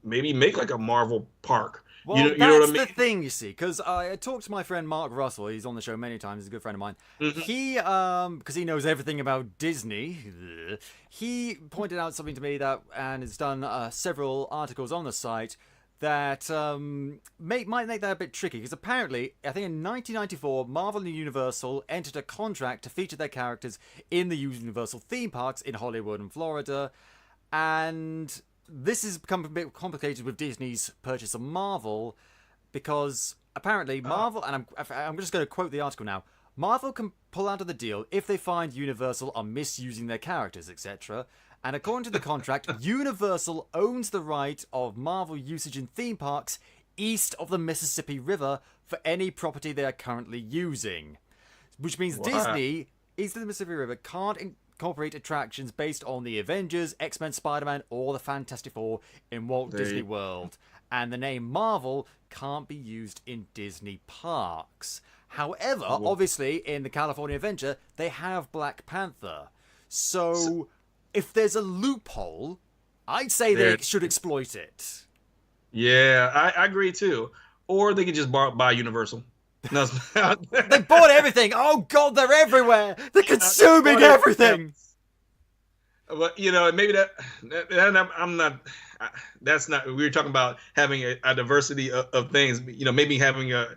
maybe make like a Marvel park. Well, you know what I mean? That's the thing, you see, because I talked to my friend Mark Russell. He's on the show many times. He's a good friend of mine. He, because he knows everything about Disney, he pointed out something to me and has done several articles on the site that might make that a bit tricky. Because apparently, I think in 1994, Marvel and Universal entered a contract to feature their characters in the Universal theme parks in Hollywood and Florida, and this has become a bit complicated with Disney's purchase of Marvel, because apparently Marvel, and I'm just going to quote the article now, Marvel can pull out of the deal if they find Universal are misusing their characters, etc. And according to the contract, Universal owns the right of Marvel usage in theme parks east of the Mississippi River for any property they are currently using. Which means Disney, east of the Mississippi River, can't incorporate attractions based on the Avengers, X-Men, Spider-Man, or the Fantastic Four in Walt Disney World. And the name Marvel can't be used in Disney parks. However, obviously, in the California Adventure, they have Black Panther. So if there's a loophole, I'd say they should exploit it. Yeah, I agree too. Or they could just buy Universal. No, they bought everything. Oh God, they're everywhere. They're consuming everything. But maybe I'm not. That's not. We were talking about having a diversity of things. Maybe having a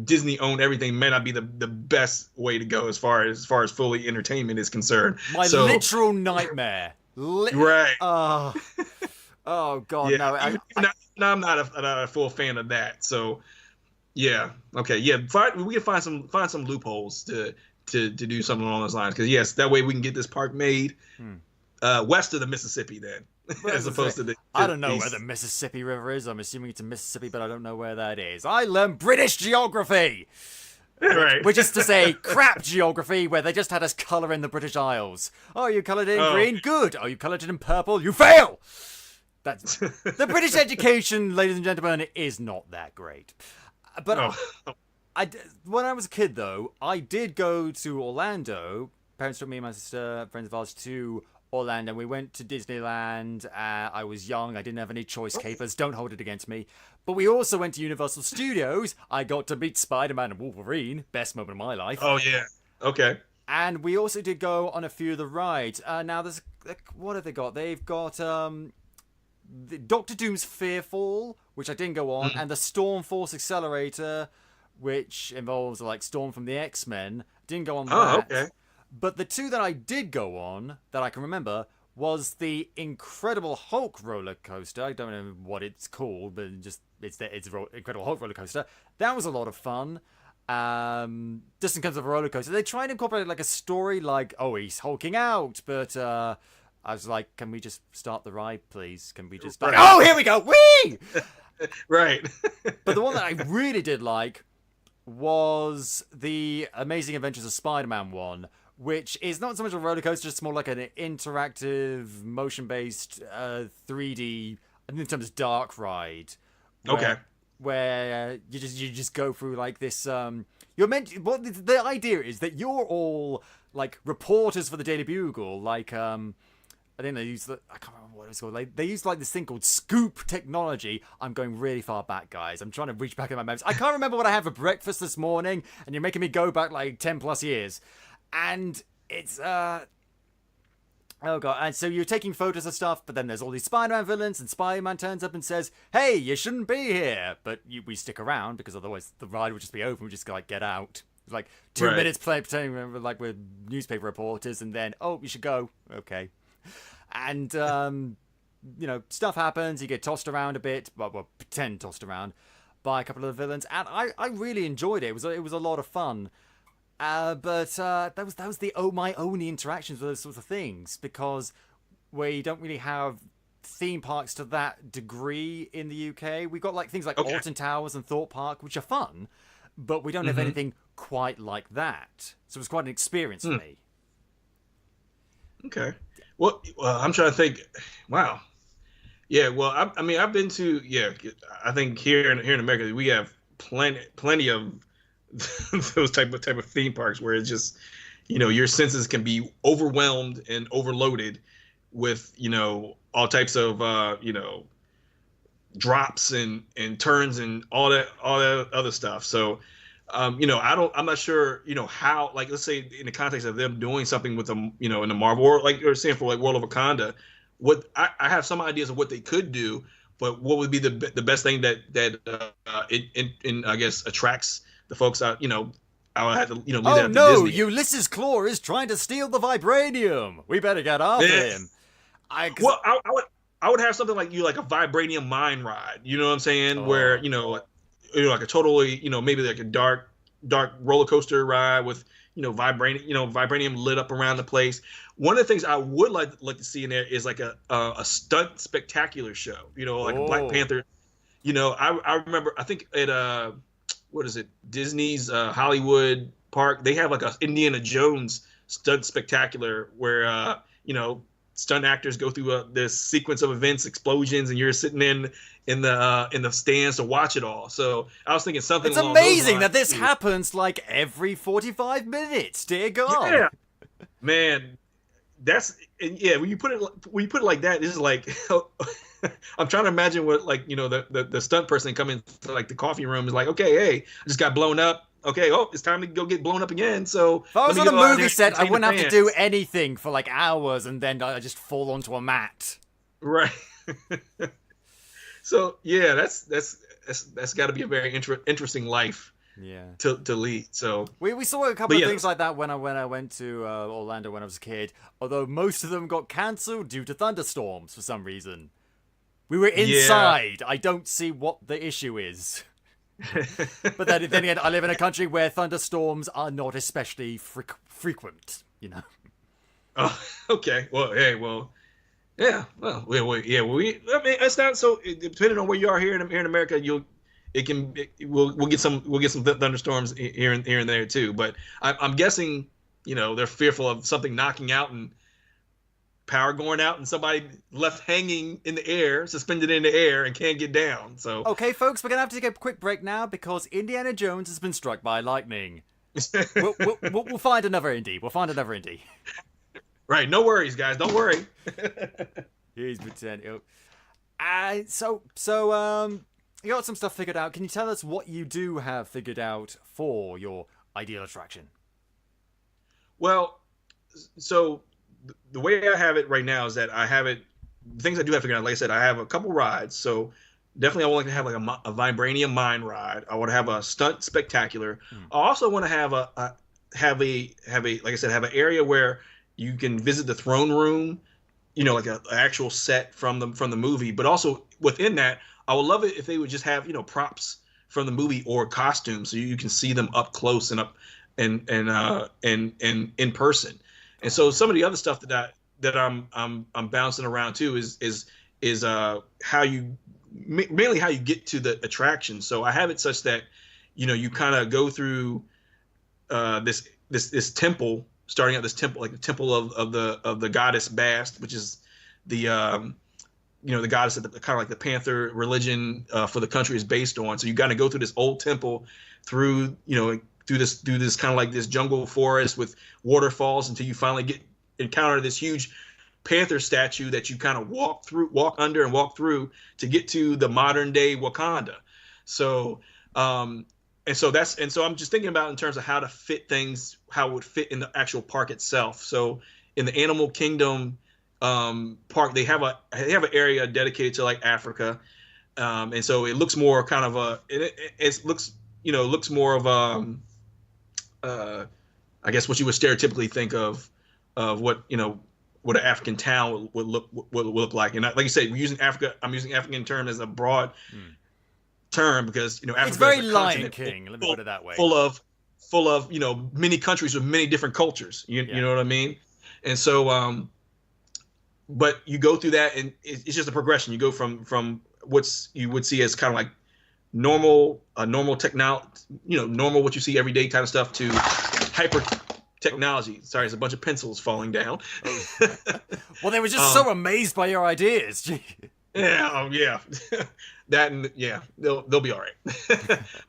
Disney owned everything may not be the best way to go as far as fully entertainment is concerned. My literal nightmare. Right. Oh God, yeah. No. I'm not a full fan of that. So. Yeah. Okay. Yeah. We can find some loopholes to do something along those lines. Because yes, that way we can get this park made west of the Mississippi then, as opposed to the. I don't know where the Mississippi River is. I'm assuming it's in Mississippi, but I don't know where that is. I learned British geography. Right. Which is to say, crap geography, where they just had us colour in the British Isles. Oh, you coloured it in green? Good. Oh, you coloured it in purple? You fail. That's the British education, ladies and gentlemen, is not that great. But when I was a kid, though, I did go to Orlando. Parents took me and my sister, friends of ours, to Orlando. We went to Disneyland. I was young. I didn't have any choice capers. Don't hold it against me. But we also went to Universal Studios. I got to meet Spider-Man and Wolverine. Best moment of my life. Oh, yeah. Okay. And we also did go on a few of the rides. Now, there's... What have they got? They've got... Doctor Doom's Fearfall, which I didn't go on, and the Storm Force Accelerator, which involves like Storm from the X-Men. Didn't go on that. Oh, okay. But the two that I did go on, that I can remember, was the Incredible Hulk roller coaster. I don't know what it's called, but it's Incredible Hulk roller coaster. That was a lot of fun. Just in terms of a roller coaster, they tried to incorporate like a story, like he's hulking out, but I was like, can we just start the ride, please? Can we just... Oh, here we go! Whee! Right. But the one that I really did like was the Amazing Adventures of Spider-Man one, which is not so much a roller coaster, just more like an interactive, motion-based 3D, in terms of dark ride. Where you just go through like this... the idea is that you're all like reporters for the Daily Bugle, like... I think they use I can't remember what it's called. They use like this thing called Scoop technology. I'm going really far back, guys. I'm trying to reach back in my memories. I can't remember what I had for breakfast this morning, and you're making me go back like 10 plus years. And it's oh god. And so you're taking photos of stuff, but then there's all these Spider-Man villains, and Spider-Man turns up and says, "Hey, you shouldn't be here." But we stick around because otherwise the ride would just be over. We just like get out. Like 2 minutes pretending like we're newspaper reporters, and then you should go. Okay. And, stuff happens. You get tossed around a bit. Well, pretend tossed around by a couple of the villains. And I really enjoyed it. It was a lot of fun. But that was my only interactions with those sorts of things. Because we don't really have theme parks to that degree in the UK. We've got like things like Alton Towers and Thorpe Park, which are fun. But we don't have anything quite like that. So it was quite an experience for me. Okay. Well, I'm trying to think. Wow. Yeah. Well, I mean, I've been to. Yeah. I think here in America we have plenty of those type of theme parks where it's just, your senses can be overwhelmed and overloaded with all types of drops and turns and all that other stuff. So. I'm not sure, how, like, let's say in the context of them doing something with them, in the Marvel world, like you're saying for like World of Wakanda, I have some ideas of what they could do, but what would be the best thing that I guess attracts the folks out, I would have to, leave that up to Disney. Ulysses Claw is trying to steal the vibranium. We better get after him. I would have something like a vibranium mine ride, you know what I'm saying? Where, like a totally, maybe like a dark, dark roller coaster ride with vibranium lit up around the place. One of the things I would like to see in there is like a stunt spectacular show, like a Black Oh. Panther. I remember, I think at what is it, Disney's Hollywood Park, they have like a Indiana Jones stunt spectacular where stunt actors go through this sequence of events, explosions, and you're sitting in the stands to watch it all. So I was thinking something. It's along those amazing lines that this too. happens like every 45 minutes. Dear God. Yeah, man, when you put it like that, this is like I'm trying to imagine what the stunt person coming to like the coffee room is like. Okay, hey, I just got blown up. Okay, it's time to go get blown up again. So If I was on a movie set, I wouldn't have to fans. do anything for like hours, and then I just fall onto a mat. Right. So yeah, that's got to be a very interesting life Yeah. to lead. So We saw a couple of yeah. things like that when I went to Orlando when I was a kid. Although most of them got cancelled due to thunderstorms for some reason. We were inside. I don't see what the issue is. But then again, I live in a country where thunderstorms are not especially frequent. Oh, okay. Well, hey, well, yeah. Well, yeah. I mean, it's not so. Depending on where you are here in America, we'll get some thunderstorms here and there too. But I'm guessing, they're fearful of something knocking out and power going out and somebody left hanging in the air, suspended in the air, and can't get down. So Okay, folks, we're gonna have to take a quick break now because Indiana Jones has been struck by lightning. We'll find another indie. We'll find another indie. Right, no worries, guys. Don't worry. He's pretending. So you got some stuff figured out. Can you tell us what you do have figured out for your ideal attraction? Well, so the way I have it right now is that I have it. The things I do have figured out, like I said, I have a couple rides. So definitely, I would like to have like a vibranium mine ride. I want to have a stunt spectacular. I also want to have have an area where you can visit the throne room. Like an actual set from the movie. But also within that, I would love it if they would just have props from the movie or costumes, so you can see them up close and up and in person. And so some of the other stuff that I'm bouncing around too is how you mainly how you get to the attraction. So I have it such that you kind of go through this temple, starting at this temple, like the temple of the goddess Bast, which is the the goddess that kind of like the Panther religion for the country is based on. So you got to go through this old temple through this kind of like this jungle forest with waterfalls until you finally encounter this huge panther statue that you kind of walk under and walk through to get to the modern day Wakanda. So I'm just thinking about in terms of how to fit things, how it would fit in the actual park itself. So in the Animal Kingdom park, they have an area dedicated to like Africa, and so it looks more kind of it looks more of I guess what you would stereotypically think of what what an African town would look like. And like you say, we're using Africa. I'm using African term as a broad term because Africa It's very is a Lion continent King. Let me put it that way. full of many countries with many different cultures. You know what I mean? And so but you go through that, and it's just a progression. You go from what's you would see as kind of like normal technology, normal what you see every day kind of stuff, to hyper technology. Sorry, there's a bunch of pencils falling down. Well, they were just so amazed by your ideas. Gee. Yeah. That and yeah, they'll be all right.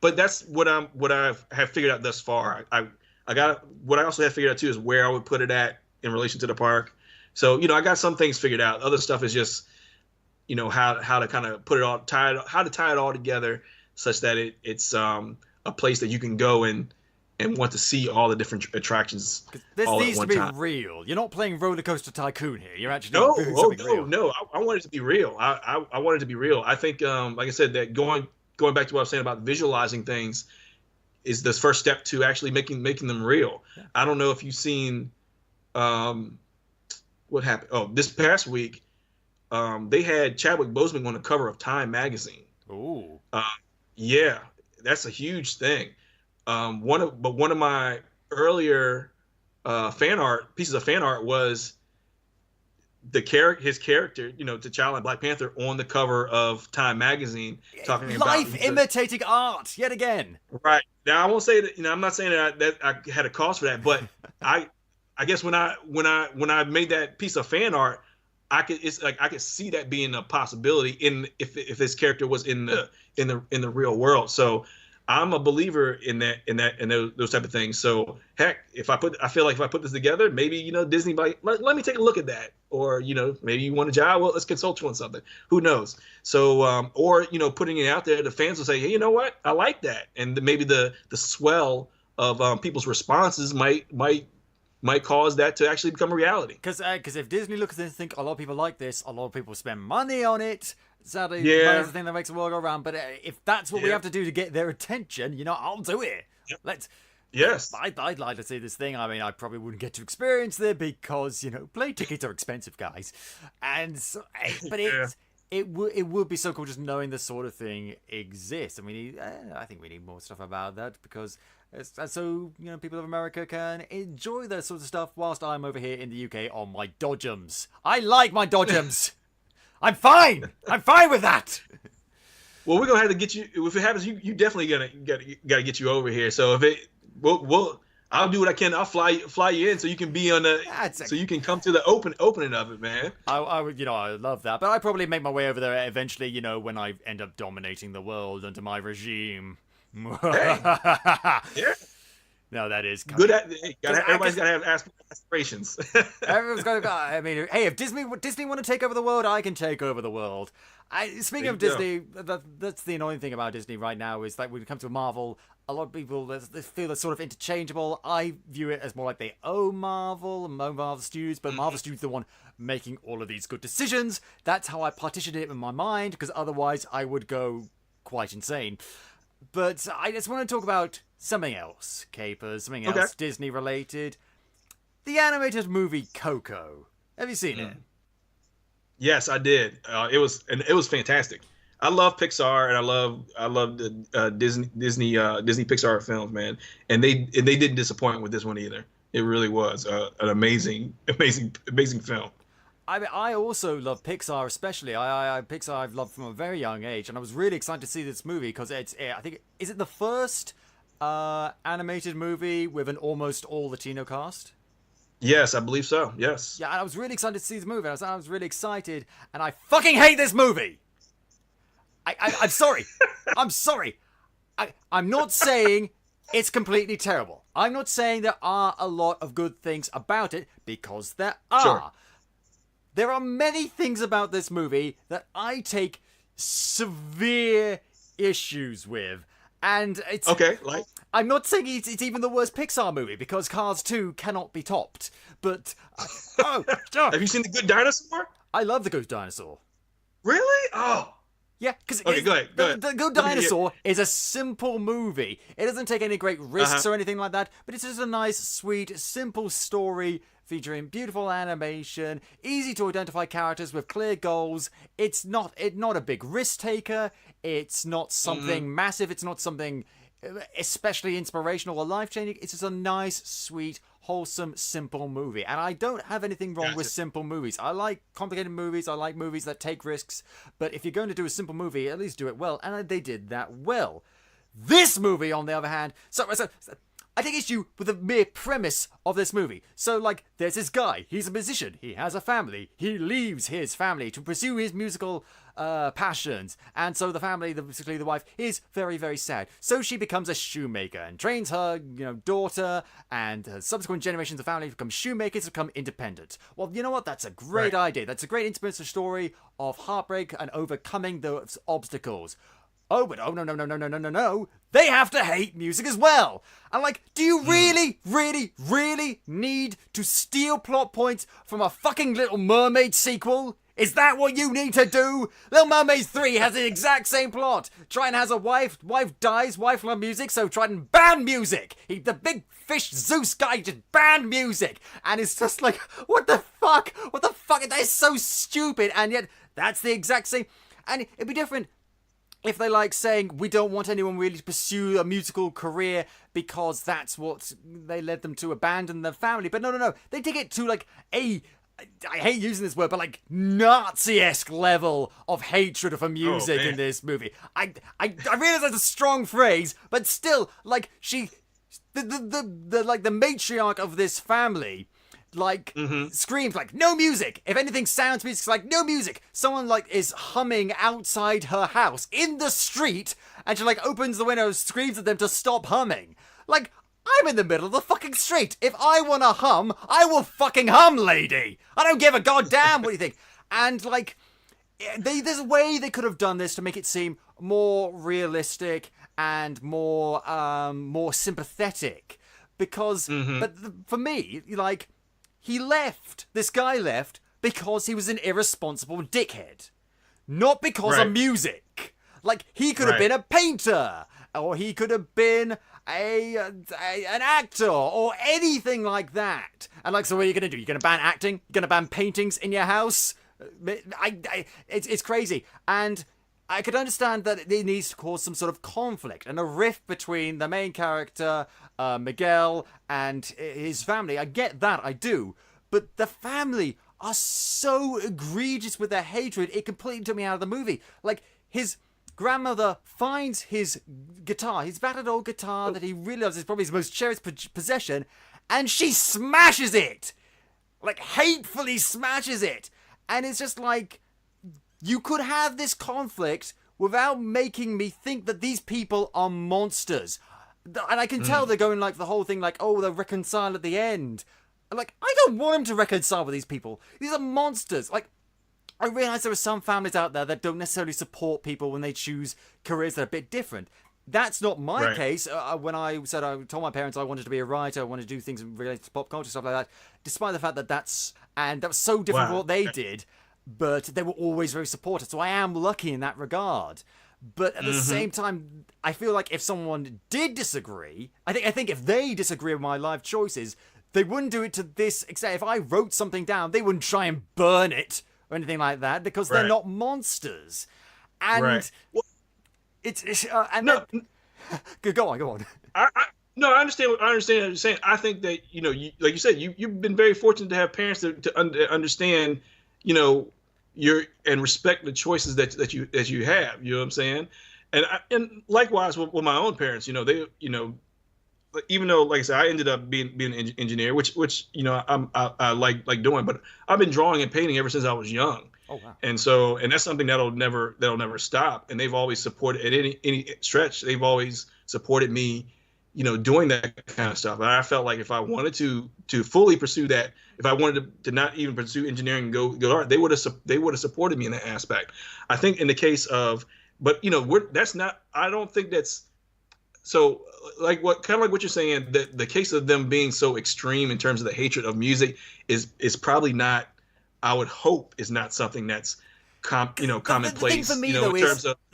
But that's what I have figured out thus far. I got what I also have figured out too is where I would put it at in relation to the park. So I got some things figured out. Other stuff is just how to kind of put it all tie it all together such that it's a place that you can go and want to see all the different attractions. This all needs at one to be time. real. You're not playing Roller Coaster Tycoon here. You're actually doing something real. No. I want it to be real. I want it to be real. I think, like I said, that going back to what I was saying about visualizing things is the first step to actually making them real. Yeah. I don't know if you've seen what happened. Oh, this past week, they had Chadwick Boseman on the cover of Time magazine. Ooh. Yeah, that's a huge thing. One of my earlier pieces of fan art was his character, T'Challa in Black Panther on the cover of Time magazine, talking about life imitating art yet again. Right. Now I won't say that, I'm not saying that I had a cause for that, but I guess when I made that piece of fan art, I could see that being a possibility if this character was in the real world. So I'm a believer in those type of things. So heck, I feel like if I put this together, maybe Disney might let me take a look at that, or maybe you want a job, well, let's consult you on something. Who knows? So or putting it out there, the fans will say, hey, you know what, I like that, and maybe the swell of people's responses might cause that to actually become a reality. Because if Disney looks at this and think a lot of people like this, a lot of people spend money on it. Sadly, money's the thing that makes the world go round. But if that's what we have to do to get their attention, I'll do it. Yep. Yes. I'd like to see this thing. I mean, I probably wouldn't get to experience it because, plane tickets are expensive, guys. And so, but it would be so cool just knowing this sort of thing exists. And I think we need more stuff about that, because so people of America can enjoy that sort of stuff whilst I'm over here in the UK on my dodgems. I like my dodgems. I'm fine with that. Well, we're gonna have to get you. If it happens, you definitely gotta get you over here. So if I'll do what I can. I'll fly you in so you can be on so you can come to the opening of it, man. I would, I love that, but I probably make my way over there eventually. When I end up dominating the world under my regime. Hey. Yeah. No, that is good. Everybody's got to have aspirations. Everyone's got to. I mean, hey, if Disney want to take over the world, I can take over the world. Speaking of Disney, that's the annoying thing about Disney right now is that when it comes to Marvel, a lot of people they feel it's sort of interchangeable. I view it as more like they own Marvel and own Marvel Studios, but Marvel Studios is the one making all of these good decisions. That's how I partitioned it in my mind, because otherwise I would go quite insane. But I just want to talk about something else, Capers, something else Disney related. The animated movie Coco. Have you seen it? Yes, I did. It was fantastic. I love Pixar, and I love the Disney Pixar films, man. And they didn't disappoint with this one either. It really was an amazing film. I also love Pixar, especially. Pixar I've loved from a very young age, and I was really excited to see this movie because is it the first animated movie with an almost all Latino cast? Yes, I believe so. Yes. Yeah, and I was really excited to see this movie. I was really excited, and I fucking hate this movie. I'm sorry. I'm sorry. I'm not saying it's completely terrible. I'm not saying there are a lot of good things about it, because there are. Sure. There are many things about this movie that I take severe issues with. And it's... Okay, like... I'm not saying it's even the worst Pixar movie, because Cars 2 cannot be topped. But... Have you seen The Good Dinosaur? I love The Good Dinosaur. Really? Oh. Yeah, because go ahead. The Good Dinosaur is a simple movie. It doesn't take any great risks or anything like that, but it's just a nice, sweet, simple story featuring beautiful animation, easy to identify characters with clear goals. It's not a big risk taker. It's not something massive. It's not something especially inspirational or life-changing. It's just a nice, sweet, wholesome, simple movie. And I don't have anything wrong with simple movies. I like complicated movies. I like movies that take risks. But if you're going to do a simple movie, at least do it well. And they did that well. This movie, on the other hand... So I take issue with the mere premise of this movie. So, there's this guy. He's a musician. He has a family. He leaves his family to pursue his musical passions. And so the family, basically the wife, is very, very sad. So she becomes a shoemaker and trains her, daughter and her subsequent generations of family to become shoemakers, to become independent. Well, you know what? That's a great idea. That's a great inspirational story of heartbreak and overcoming those obstacles. Oh, but no. They have to hate music as well. I'm like, do you really, really, really need to steal plot points from a fucking Little Mermaid sequel? Is that what you need to do? Little Mermaid 3 has the exact same plot. Triton has a wife dies, wife loves music, so Triton banned music. The big fish Zeus guy just banned music. And it's just like, what the fuck? That is so stupid. And yet, that's the exact same. And it'd be different if they like saying we don't want anyone really to pursue a musical career because that's what they led them to abandon their family. But no. They take it to like I hate using this word, but like Nazi-esque level of hatred for music in this movie. I realize that's a strong phrase, but still, like the matriarch of this family, like screams like no music. If anything sounds music, it's like no music. Someone like is humming outside her house in the street, and she like opens the window, screams at them to stop humming. Like, I'm in the middle of the fucking street. If I want to hum, I will fucking hum, lady. I don't give a goddamn what you think. And, like, there's a way they could have done this to make it seem more realistic and more sympathetic. Because, but for me, like, this guy left because he was an irresponsible dickhead. Not because of music. Like, he could have been a painter. Or he could have been an actor or anything like that. And like, so what are you going to do? You're going to ban acting? You're going to ban paintings in your house? It's crazy. And I could understand that it needs to cause some sort of conflict and a rift between the main character, Miguel, and his family. I get that, I do. But the family are so egregious with their hatred, it completely took me out of the movie. Like, his grandmother finds his guitar, his battered old guitar that he really loves, is probably his most cherished possession, and she smashes it! Like, hatefully smashes it! And it's just like, you could have this conflict without making me think that these people are monsters. And I can tell they're going like the whole thing like, oh, they'll reconcile at the end. Like, I don't want him to reconcile with these people. These are monsters. Like, I realise there are some families out there that don't necessarily support people when they choose careers that are a bit different. That's not my case. When I told my parents I wanted to be a writer, I wanted to do things related to pop culture, stuff like that, despite the fact that that was so different from what they did, but they were always very supportive. So I am lucky in that regard. But at the same time, I feel like if someone did disagree, I think if they disagree with my life choices, they wouldn't do it to this extent. If I wrote something down, they wouldn't try and burn it or anything like that because they're not monsters. And it's go on. No, I understand what you're saying. I think that like you said, you've been very fortunate to have parents to understand, and respect the choices that you have. You know what I'm saying? And likewise with my own parents, they even though, like I said, I ended up being an engineer, which I like doing, but I've been drawing and painting ever since I was young. Oh wow! And that's something that'll never stop. And they've always supported at any stretch. They've always supported me, doing that kind of stuff. And I felt like if I wanted to fully pursue that, if I wanted to not even pursue engineering and go art, they would have supported me in that aspect. I think in the case of, but that's not. I don't think that's. So, like what you're saying, the case of them being so extreme in terms of the hatred of music is probably not. I would hope is not something that's commonplace. The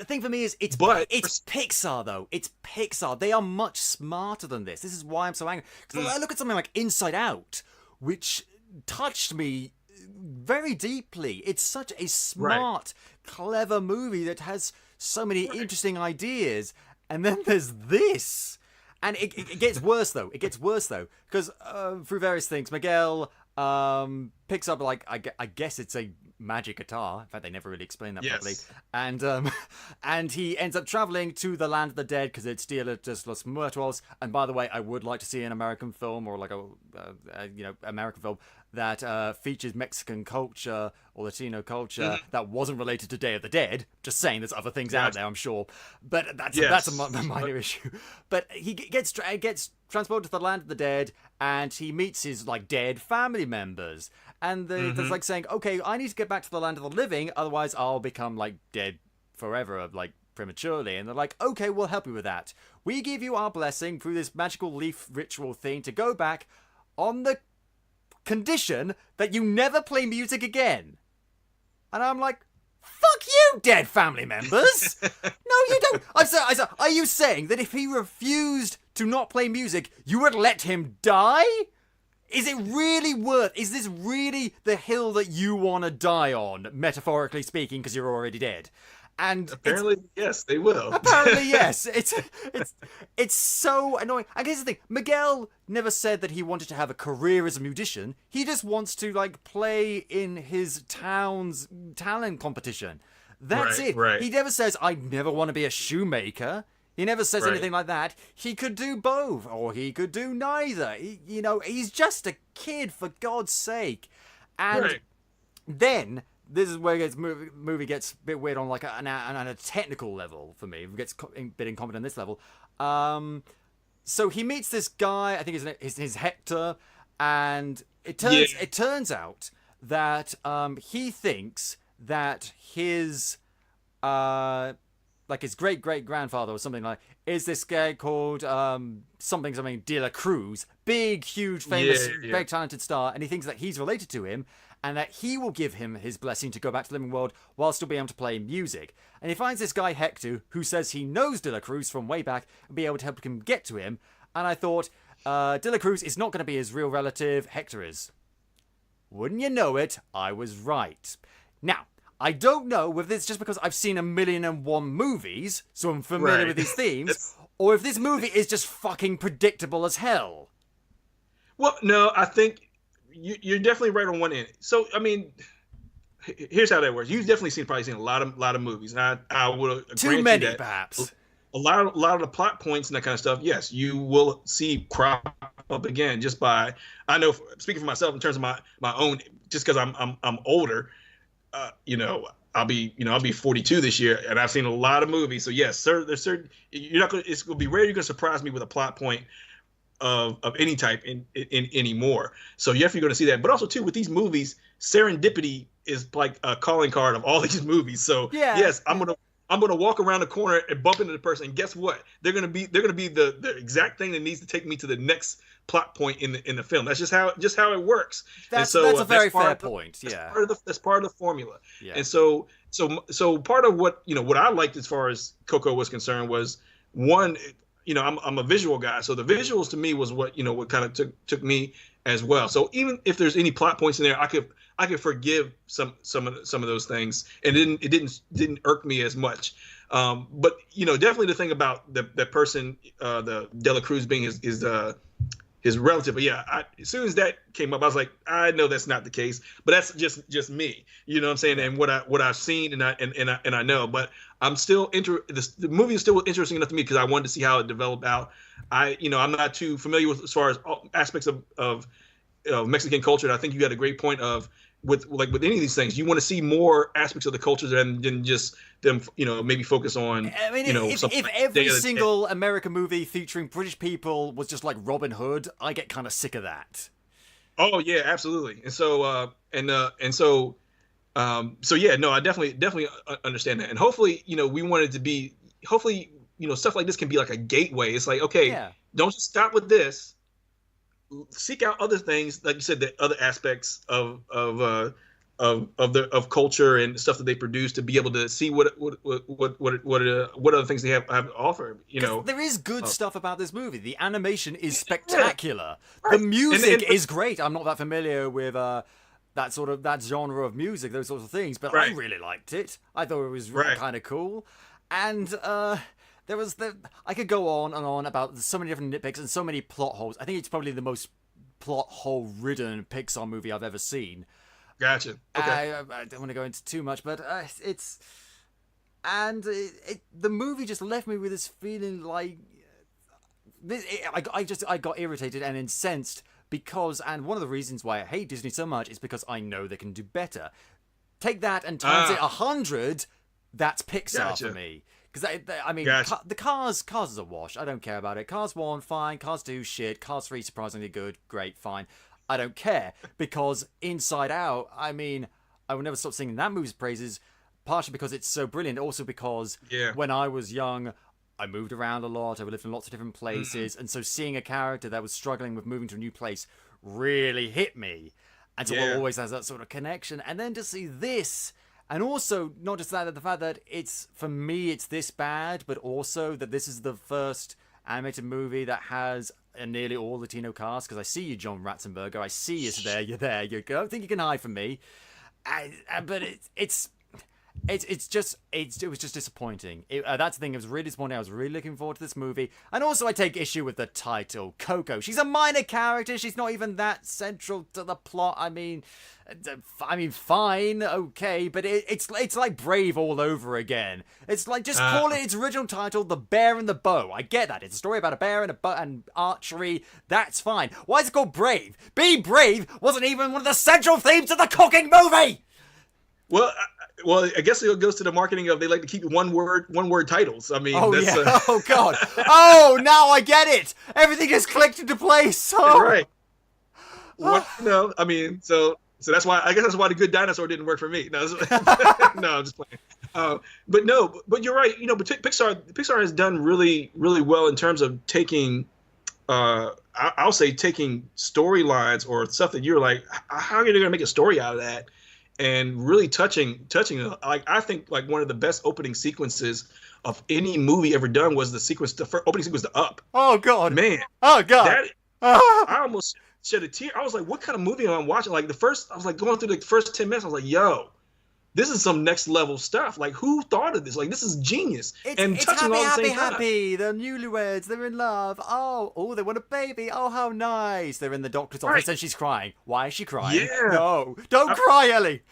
thing for me is it's Pixar though. It's Pixar. They are much smarter than this. This is why I'm so angry. Because I look at something like Inside Out, which touched me very deeply. It's such a smart, clever movie that has so many interesting ideas. And then there's this. And it gets worse, though. Because through various things, Miguel picks up, like, I guess it's a magic guitar. In fact, they never really explain that properly. And he ends up traveling to the land of the dead because it's Dia de los Muertos. And by the way, I would like to see an American film or like American film that features Mexican culture or Latino culture that wasn't related to Day of the Dead. Just saying, there's other things out there, I'm sure, but that's a minor issue. But he gets transported to the land of the dead, and he meets his like dead family members, and there's like saying, okay, I need to get back to the land of the living, otherwise I'll become like dead forever, like prematurely. And they're like, okay, we'll help you with that. We give you our blessing through this magical leaf ritual thing to go back on the condition that you never play music again. And I'm like, fuck you, dead family members. No, you don't. Are you saying that if he refused to not play music, you would let him die? Is this really the hill that you want to die on, metaphorically speaking, because you're already dead? And apparently, yes, they will. apparently, yes. It's so annoying. And here's the thing: Miguel never said that he wanted to have a career as a musician. He just wants to like play in his town's talent competition. That's it. Right. He never says, "I never want to be a shoemaker." He never says anything like that. He could do both, or he could do neither. He's just a kid, for God's sake. And then this is where movie gets a bit weird on like on a technical level for me. It gets a bit incompetent on this level. So he meets this guy. I think his name is Hector, and it turns out that he thinks that his like his great grandfather or something like is this guy called something De La Cruz, big, huge, famous, very talented star, and he thinks that he's related to him and that he will give him his blessing to go back to the living world while still being able to play music. And he finds this guy Hector who says he knows De La Cruz from way back and be able to help him get to him. And I thought, De La Cruz is not going to be his real relative, Hector is. Wouldn't you know it, I was right. Now, I don't know whether it's just because I've seen 1,000,001 movies, so I'm familiar with these themes, or if this movie is just fucking predictable as hell. Well, no, I think you're definitely right on one end. So, I mean, here's how that works. You've definitely probably seen a lot of movies, and I will agree too many, perhaps. A lot of the plot points and that kind of stuff, yes, you will see crop up again just by. I know, speaking for myself in terms of my own, just because I'm older. I'll be 42 this year, and I've seen a lot of movies. So yes, sir, there's certain it's gonna be rare you're gonna surprise me with a plot point of any type in anymore. So yes, you're gonna see that. But also too, with these movies, serendipity is like a calling card of all these movies. So yes, I'm gonna walk around the corner and bump into the person, and guess what? They're gonna be the exact thing that needs to take me to the next plot point in the film. That's just how it works. That's a very fair point. Yeah, that's part of the formula. Yeah. And so part of what what I liked as far as Coco was concerned was one. I'm a visual guy, so the visuals to me was what what kind of took me as well. So even if there's any plot points in there, I could forgive some of those things, and it didn't irk me as much. But definitely the thing about that person, the De La Cruz being his relative. But yeah, as soon as that came up, I was like, I know that's not the case, but that's just me. You know what I'm saying? And what I've seen and I know, but I'm still the movie is still interesting enough to me because I wanted to see how it developed out. I'm not too familiar with as far as all aspects of Mexican culture. And I think you had a great point of with any of these things, you want to see more aspects of the culture than just them, maybe focus on. I mean, if every single American movie featuring British people was just like Robin Hood, I get kind of sick of that. Oh yeah, absolutely. And so so yeah, no, I definitely understand that. And hopefully, we want it to be. Hopefully, stuff like this can be like a gateway. It's like, okay, don't just stop with this. Seek out other things, like you said, the other aspects of culture and stuff that they produce to be able to see what other things they have to offer. There is good stuff about this movie. The animation is spectacular. The music is great. I'm not that familiar with that genre of music, those sorts of things, but I really liked it. I thought it was really kind of cool, and I could go on and on about so many different nitpicks and so many plot holes. I think it's probably the most plot hole ridden Pixar movie I've ever seen. Gotcha. Okay. I don't want to go into too much, but the movie just left me with this feeling like I got irritated and incensed because, and one of the reasons why I hate Disney so much is because I know they can do better. Take that and times it 100. That's Pixar for me. Because the Cars is a wash. I don't care about it. Cars 1, fine. Cars 2, shit. Cars 3, surprisingly good. Great, fine. I don't care because Inside Out. I mean, I will never stop singing that movie's praises. Partially because it's so brilliant. Also because when I was young, I moved around a lot. I lived in lots of different places, and so seeing a character that was struggling with moving to a new place really hit me. And so it always has that sort of connection. And then to see this. And also, not just that, the fact that for me, it's this bad, but also that this is the first animated movie that has a nearly all Latino cast, because I see you, John Ratzenberger, I see you there, you're there, you don't think you can hide from me. But it's It was just disappointing. That's the thing. It was really disappointing. I was really looking forward to this movie, and also I take issue with the title, Coco. She's a minor character. She's not even that central to the plot. I mean, fine, okay, but it's like Brave all over again. It's like, just call it its original title, The Bear and the Bow. I get that. It's a story about a bear and a bow and archery. That's fine. Why is it called Brave? Being brave wasn't even one of the central themes of the cooking movie. Well, I guess it goes to the marketing of they like to keep one word titles. I mean, oh god, oh, now I get it. Everything just clicked into place. Oh. Right. I mean, so that's why the Good Dinosaur didn't work for me. No, no, I'm just playing. But you're right. But Pixar has done really, really well in terms of taking, I'll say taking storylines or stuff that you're like, how are you going to make a story out of that? And really touching like, I think like one of the best opening sequences of any movie ever done was the first opening sequence to Up. Oh god, man. Oh god. I almost shed a tear. I was like, what kind of movie am I watching? Like I was like going through the first 10 minutes. I was like, yo, this is some next level stuff. Like, who thought of this? Like, this is genius. It's touching all the same time. Happy. They're newlyweds. They're in love. Oh, they want a baby. Oh, how nice. They're in the doctor's office and she's crying. Why is she crying? Yeah. No, don't cry, Ellie.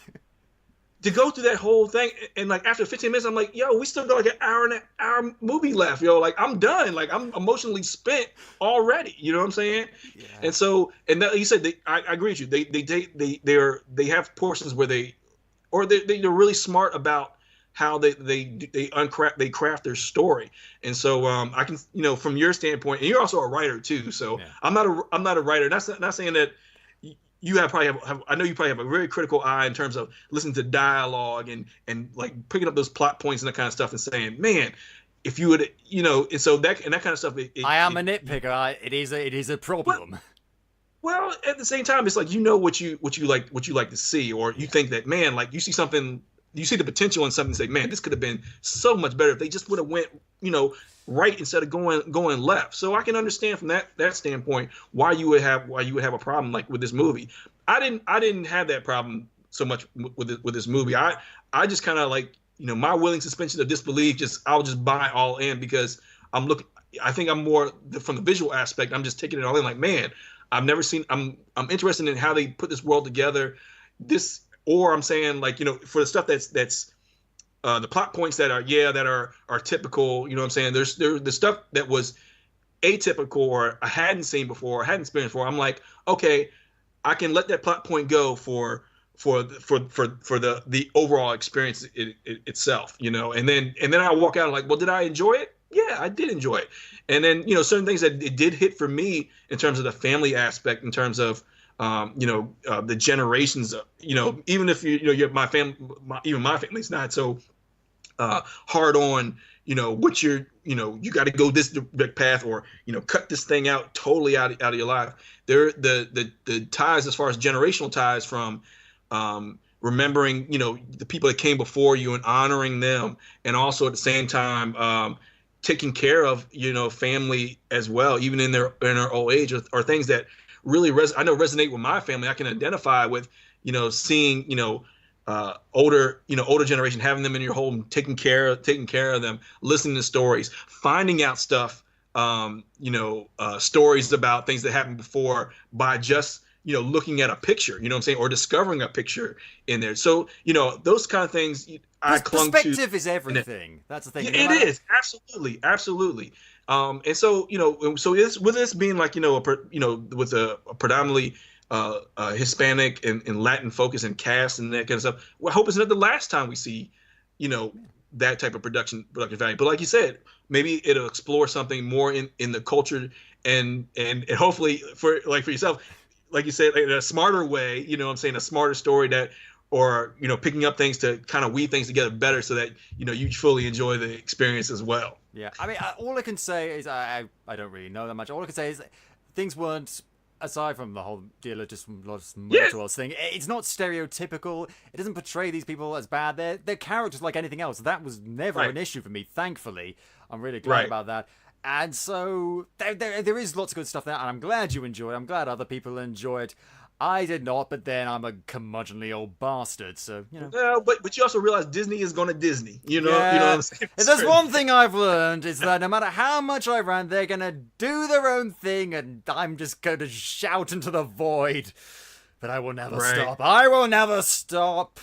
To go through that whole thing, and like after 15 minutes, I'm like, yo, we still got like an hour movie left, yo. Like, I'm done. Like, I'm emotionally spent already. You know what I'm saying? Yeah. And so, you said I agree with you. They have portions where they're really smart about how they craft their story. And so I can, from your standpoint, and you're also a writer too. So yeah. I'm not a writer. Not saying that. You probably have I know you probably have a very critical eye in terms of listening to dialogue and like picking up those plot points and that kind of stuff and saying, man, if you would, and so that kind of stuff. I am a nitpicker. It is a problem. Well, at the same time, it's like what you like to see, or you think that, man, like you see something, you see the potential in something, and say, man, this could have been so much better if they just would have went, right instead of going left. So I can understand from that standpoint why you would have a problem like with this movie. I didn't have that problem so much with this movie. I just kind of like, my willing suspension of disbelief, I'll just buy all in because I think I'm more from the visual aspect. I'm just taking it all in like, man, I've never seen, I'm interested in how they put this world together. Or I'm saying like, for the stuff that's the plot points that are typical, you know what I'm saying? There's the stuff that was atypical or I hadn't seen before, or hadn't experienced before. I'm like, okay, I can let that plot point go for the overall experience itself, and then I walk out and like, well, did I enjoy it? Yeah, I did enjoy it. And then certain things that it did hit for me in terms of the family aspect, in terms of the generations of, even if you're my family, even my family's not so hard on, what you got to go this direct path, or cut this thing out totally out of your life. There, the ties as far as generational ties from remembering the people that came before you and honoring them, and also at the same time taking care of family as well, even in their old age, or things that really resonate with my family. I can identify with seeing older generation, having them in your home, taking care of them, listening to stories, finding out stuff, stories about things that happened before by just looking at a picture, what I'm saying, or discovering a picture in there. So those kind of things I clung to. Perspective is everything. That's the thing. It is absolutely. And so with this being like with a predominantly Hispanic and Latin focus and cast and that kind of stuff, I hope it's not the last time we see that type of production value. But like you said, maybe it'll explore something more in the culture and hopefully for yourself, like you said, in a smarter way, a smarter story that, or picking up things to kind of weave things together better so that you fully enjoy the experience as well. Yeah, I mean, all I can say is I don't really know that much. All I can say is things weren't, aside from the whole deal of just lots of thing, it's not stereotypical. It doesn't portray these people as bad. They're characters like anything else. That was never an issue for me, thankfully. I'm really glad about that. And so there is lots of good stuff there, and I'm glad you enjoy it. I'm glad other people enjoy it. I did not, but then I'm a curmudgeonly old bastard, so, you know. No, but you also realize Disney is going to Disney. You know what Yeah. I'm saying? If there's one thing I've learned, is that no matter how much I rant, they're gonna do their own thing, and I'm just going to shout into the void. But I will never stop. I will never stop.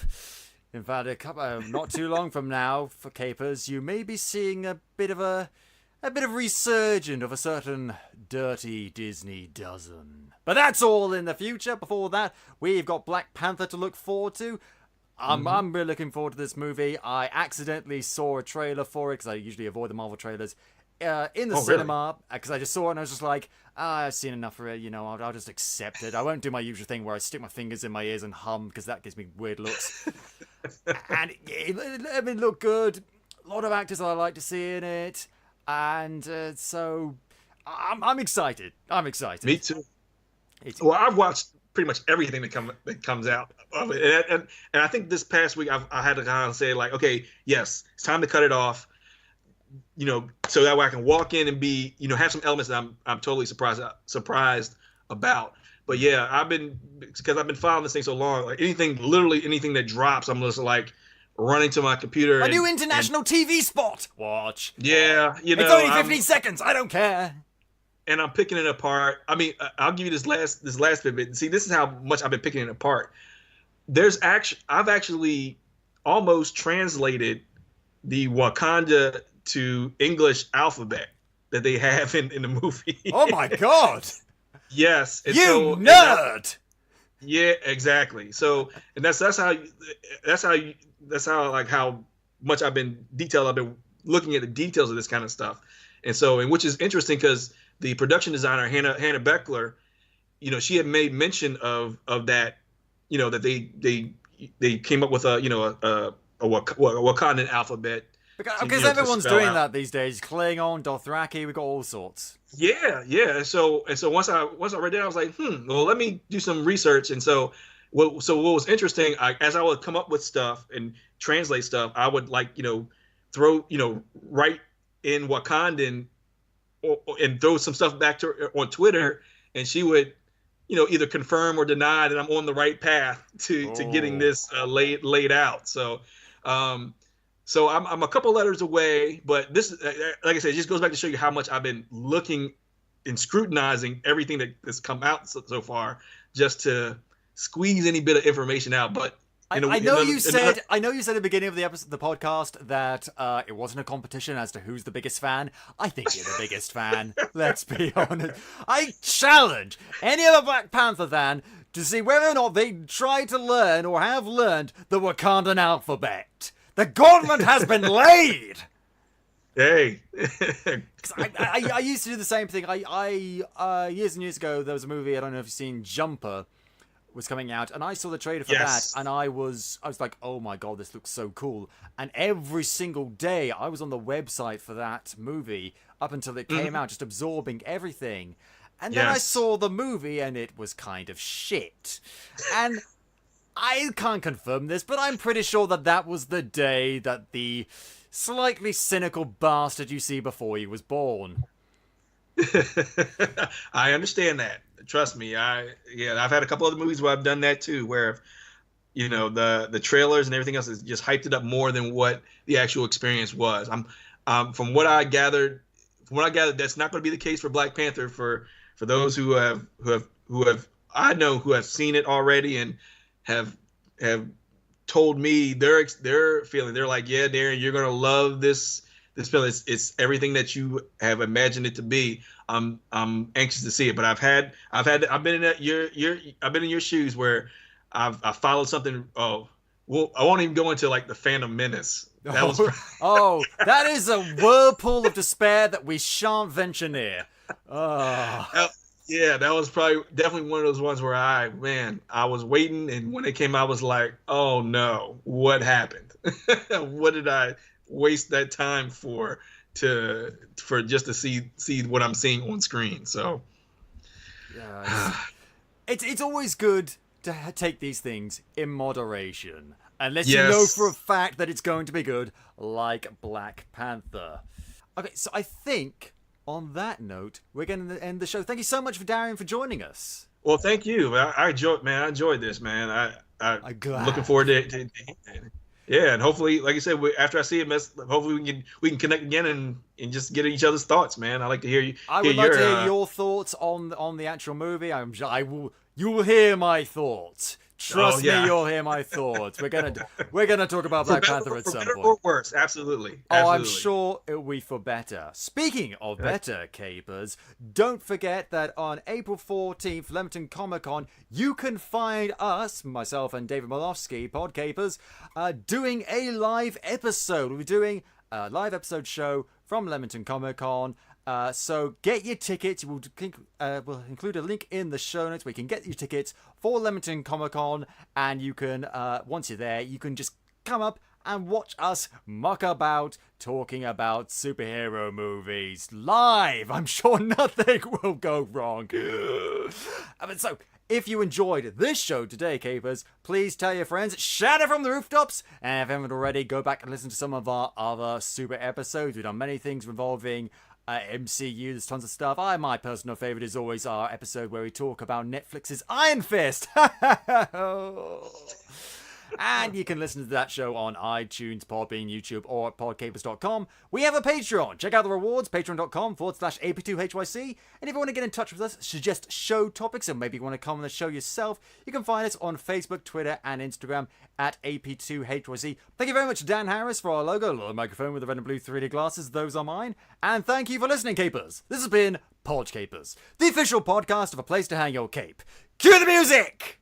In fact, not too long from now, for Capers, you may be seeing a bit of resurgence of a certain dirty Disney dozen. But that's all in the future. Before that, we've got Black Panther to look forward to. I'm really looking forward to this movie. I accidentally saw a trailer for it, because I usually avoid the Marvel trailers, in the cinema, because I just saw it and I was just like, I've seen enough of it, I'll just accept it. I won't do my usual thing where I stick my fingers in my ears and hum, because that gives me weird looks. And it looked good. A lot of actors I like to see in it. And so I'm excited. Me too. Well, I've watched pretty much everything that comes out of it, and I think this past week I had to kind of say, like, okay, yes, it's time to cut it off, so that way I can walk in and be, have some elements that I'm totally surprised about. But yeah, because I've been following this thing so long, like literally anything that drops, I'm just like running to my computer. A new international TV spot. Watch. Yeah, it's only 15 seconds. I don't care. And I'm picking it apart. I mean, I'll give you this last bit. See, this is how much I've been picking it apart. I've actually almost translated the Wakanda to English alphabet that they have in the movie. Oh my god! Yes, and nerd. Yeah, exactly. So, and that's how like how much I've been looking at the details of this kind of stuff, and which is interesting because the production designer Hannah Beckler, she had made mention of that, that they came up with a Wakandan alphabet. Because everyone's doing that these days. Klingon, Dothraki, we got all sorts. Yeah. So once I read that, I was like, well, let me do some research. And so what was interesting, as I would come up with stuff and translate stuff, I would throw write in Wakandan and throw some stuff back to her on Twitter, and she would either confirm or deny that I'm on the right path to getting this laid out. So so I'm a couple letters away, but this, like I said, it just goes back to show you how much I've been looking and scrutinizing everything that's come out so far, just to squeeze any bit of information out. But I know you said at the beginning of the podcast that it wasn't a competition as to who's the biggest fan. I think you're the biggest fan. Let's be honest. I challenge any other Black Panther fan to see whether or not they try to learn or have learned the Wakandan alphabet. The gauntlet has been laid. Hey. I used to do the same thing. I years and years ago, there was a movie, I don't know if you've seen, Jumper, was coming out, and I saw the trailer for that, and I was like, oh my god, this looks so cool. And every single day I was on the website for that movie up until it came out, just absorbing everything. And then I saw the movie and it was kind of shit. And I can't confirm this, but I'm pretty sure that was the day that the slightly cynical bastard you see before he was born. I understand that. Trust me. I've had a couple other movies where I've done that too, where the trailers and everything else is just hyped it up more than what the actual experience was. From what I gathered, that's not going to be the case for Black Panther. For those who have seen it already and have told me their feeling. They're like, yeah, Darian, you're going to love this film. It's everything that you have imagined it to be. I'm anxious to see it, but I've been in your shoes where I followed something. Oh, well, I won't even go into like the Phantom Menace. That is a whirlpool of despair that we shan't venture near. Yeah, that was definitely one of those ones where I was waiting, and when it came out, I was like, oh no, what happened? What did I waste that time for just to see what I'm seeing on screen? So yeah, it's always good to take these things in moderation, unless you know for a fact that it's going to be good, like Black Panther. Okay, so I think on that note, we're going to end the show. Thank you so much for Darian for joining us. Well, thank you. I enjoyed this, man. I'm glad. Looking forward to yeah, and hopefully, like I said, after I see it, hopefully we can connect again and just get each other's thoughts, man. I like to hear you. I would like to hear your thoughts on the actual movie. You will hear my thoughts. Trust me, you'll hear my thoughts. We're gonna talk about Black Panther at some point. Or worse, absolutely. Oh, I'm sure it'll be for better. Speaking of better, Capers, don't forget that on April 14th, Leamington Comic Con, you can find us, myself and David Malofsky, PodCapers, doing a live episode. We'll be doing a live episode show from Leamington Comic Con. So get your tickets. We'll include a link in the show notes where you can get your tickets for Leamington Comic Con, and you can once you're there, you can just come up and watch us muck about talking about superhero movies live. I'm sure nothing will go wrong. So if you enjoyed this show today, Capers, please tell your friends, shout it from the rooftops, and if you haven't already, go back and listen to some of our other super episodes. We've done many things involving MCU, there's tons of stuff. My personal favourite is always our episode where we talk about Netflix's Iron Fist. And you can listen to that show on iTunes, Podbean, YouTube, or at podcapers.com. We have a Patreon. Check out the rewards, patreon.com/AP2HYC. And if you want to get in touch with us, suggest show topics, and maybe you want to come on the show yourself, you can find us on Facebook, Twitter, and Instagram at AP2HYC. Thank you very much to Dan Harris for our logo, a little microphone with the red and blue 3D glasses. Those are mine. And thank you for listening, Capers. This has been PodCapers, the official podcast of A Place to Hang Your Cape. Cue the music!